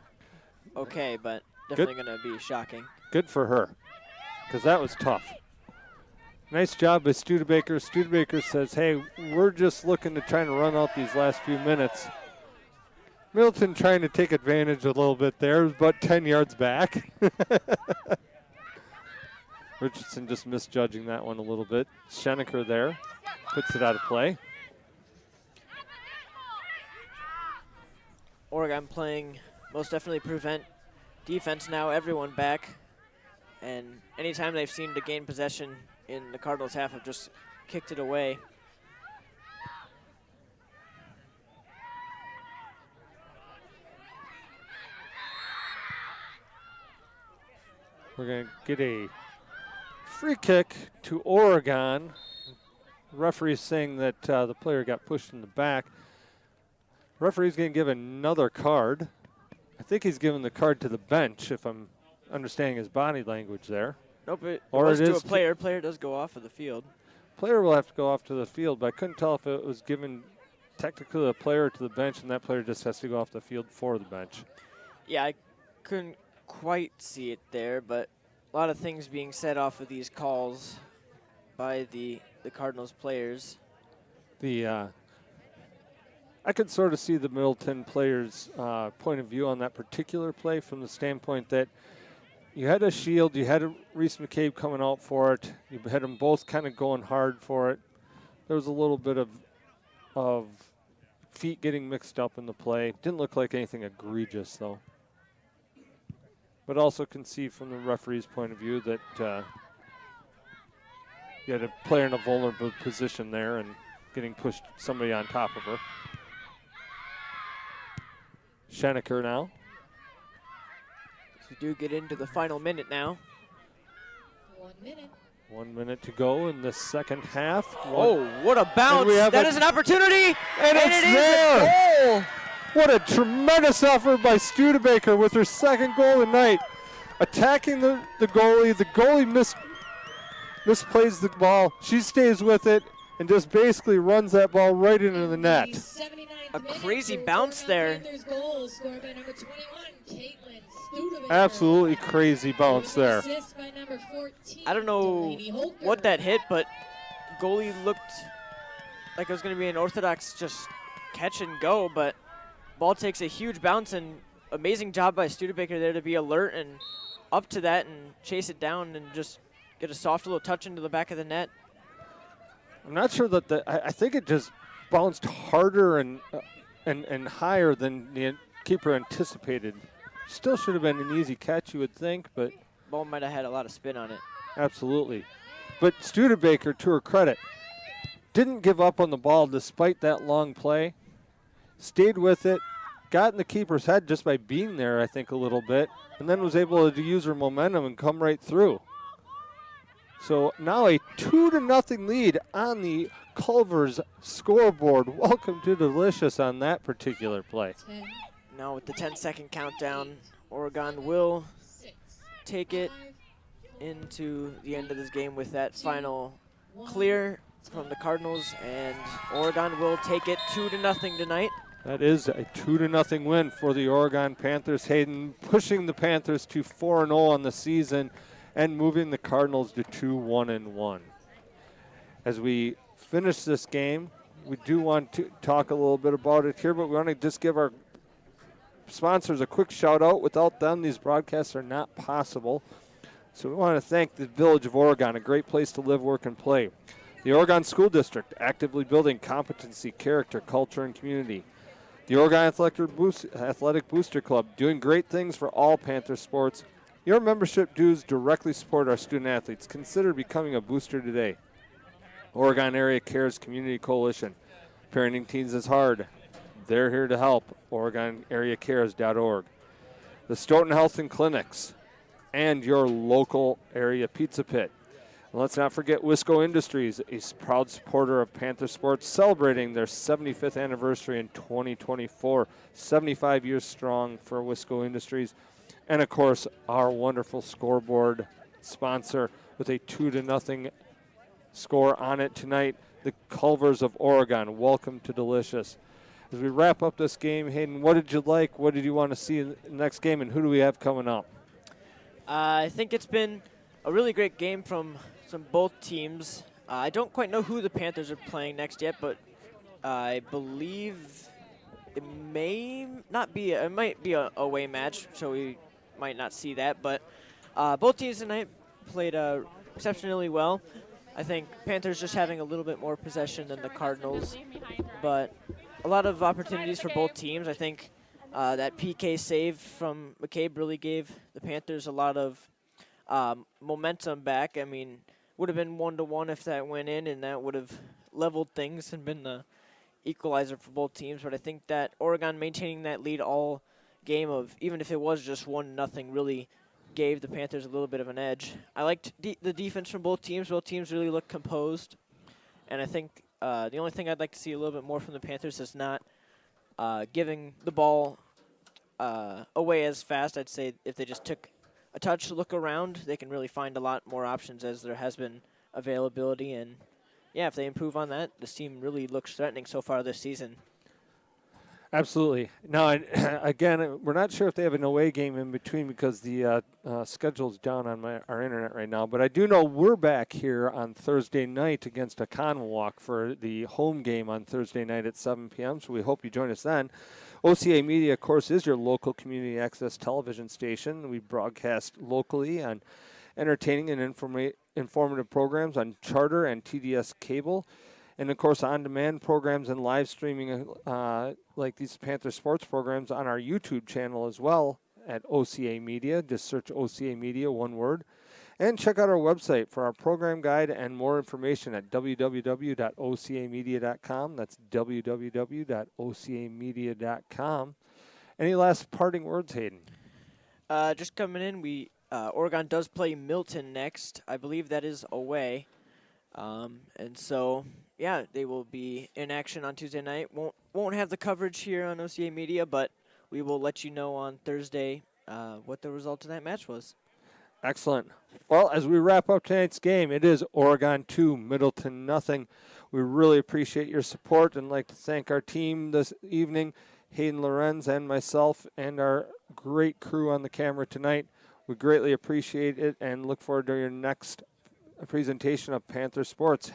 okay, but definitely going to be shocking. Good for her, because that was tough. Nice job by Studebaker. Studebaker says, hey, we're just looking to try and run out these last few minutes. Middleton trying to take advantage a little bit there, but 10 yards back. Richardson just misjudging that one a little bit. Schenecker there, puts it out of play. Oregon playing most definitely prevent defense now, everyone back. And anytime they've seemed to gain possession in the Cardinals half, have just kicked it away. We're going to get a free kick to Oregon. The referee's saying that the player got pushed in the back. Referee's going to give another card. I think he's giving the card to the bench, if I'm understanding his body language there. Nope, it Or was it to a is player. Player does go off of the field. Player will have to go off to the field, but I couldn't tell if it was given technically the player to the bench and that player just has to go off the field for the bench. Yeah, I couldn't quite see it there, but a lot of things being said off of these calls by the Cardinals players. I could sort of see the Middleton players' point of view on that particular play from the standpoint that you had a Shield, you had a Reese McCabe coming out for it, you had them both kind of going hard for it. There was a little bit of feet getting mixed up in the play. Didn't look like anything egregious, though. But also can see from the referee's point of view that you had a player in a vulnerable position there and getting pushed somebody on top of her. Schenecker now. We do get into the final minute now. 1 minute. 1 minute to go in the second half. Oh, what a bounce. That is an opportunity. And it's there. A goal. What a tremendous effort by Studebaker with her second goal of the night. Attacking the goalie. The goalie misplays the ball. She stays with it and just basically runs that ball right into the net. A crazy bounce there. Absolutely crazy bounce there. I don't know what that hit, but goalie looked like it was going to be an orthodox just catch and go, but ball takes a huge bounce, and amazing job by Studebaker there to be alert and up to that and chase it down and just get a soft little touch into the back of the net. I'm not sure that I think it just bounced harder and higher than the keeper anticipated. Still should have been an easy catch, you would think, but Ball might have had a lot of spin on it. Absolutely. But Studebaker, to her credit, didn't give up on the ball despite that long play. Stayed with it, got in the keeper's head just by being there, I think, a little bit, and then was able to use her momentum and come right through. So now a 2-0 lead on the Culver's scoreboard. Welcome to Delicious on that particular play. Now with the 10-second countdown, Oregon will take it into the end of this game with that final clear from the Cardinals, and Oregon will take it 2-0 tonight. That is a 2-0 win for the Oregon Panthers. Hayden pushing the Panthers to 4-0 on the season and moving the Cardinals to 2-1-1. As we finish this game, we do want to talk a little bit about it here, but we want to just give our sponsors a quick shout out. Without them, these broadcasts are not possible. So we want to thank the Village of Oregon, a great place to live, work, and play. The Oregon School District, actively building competency, character, culture, and community. The Oregon Athletic Booster Club, doing great things for all Panther sports. Your membership dues directly support our student athletes. Consider becoming a booster today. Oregon Area Cares Community Coalition. Parenting teens is hard. They're here to help. OregonAreaCares.org. The Stoughton Health and Clinics, and your local area pizza pit. And let's not forget Wisco Industries, a proud supporter of Panther sports, celebrating their 75th anniversary in 2024. 75 years strong for Wisco Industries. And, of course, our wonderful scoreboard sponsor with a 2-0 score on it tonight, the Culvers of Oregon. Welcome to Delicious. As we wrap up this game, Hayden, what did you like? What did you want to see in the next game, and who do we have coming up? I think it's been a really great game from both teams. I don't quite know who the Panthers are playing next yet, but I believe it might be a away match, so we might not see that. But both teams tonight played exceptionally well. I think Panthers just having a little bit more possession than the Cardinals, but a lot of opportunities for both teams. I think that PK save from McCabe really gave the Panthers a lot of momentum back. I mean, would have been 1-1 if that went in, and that would have leveled things and been the equalizer for both teams. But I think that Oregon maintaining that lead all game of, even if it was just 1-0, really gave the Panthers a little bit of an edge. I liked the defense from both teams. Both teams really looked composed. And I think the only thing I'd like to see a little bit more from the Panthers is not giving the ball away as fast. I'd say if they just took a touch to look around, they can really find a lot more options as there has been availability. And, yeah, if they improve on that, this team really looks threatening so far this season. Absolutely. Now, again, we're not sure if they have an away game in between because the schedule's down on our internet right now. But I do know we're back here on Thursday night against Oconomowoc for the home game on Thursday night at 7 p.m. So we hope you join us then. OCA Media, of course, is your local community access television station. We broadcast locally on entertaining and informative programs on Charter and TDS cable. And, of course, on-demand programs and live streaming like these Panther sports programs on our YouTube channel as well at OCA Media. Just search OCA Media, one word. And check out our website for our program guide and more information at www.ocamedia.com. That's www.ocamedia.com. Any last parting words, Hayden? Just coming in, Oregon does play Middleton next. I believe that is away. And so, yeah, they will be in action on Tuesday night. Won't have the coverage here on OCA Media, but we will let you know on Thursday what the result of that match was. Excellent. Well, as we wrap up tonight's game, it is Oregon 2, Middleton nothing. We really appreciate your support and like to thank our team this evening, Hayden Lorenz and myself and our great crew on the camera tonight. We greatly appreciate it and look forward to your next presentation of Panther Sports.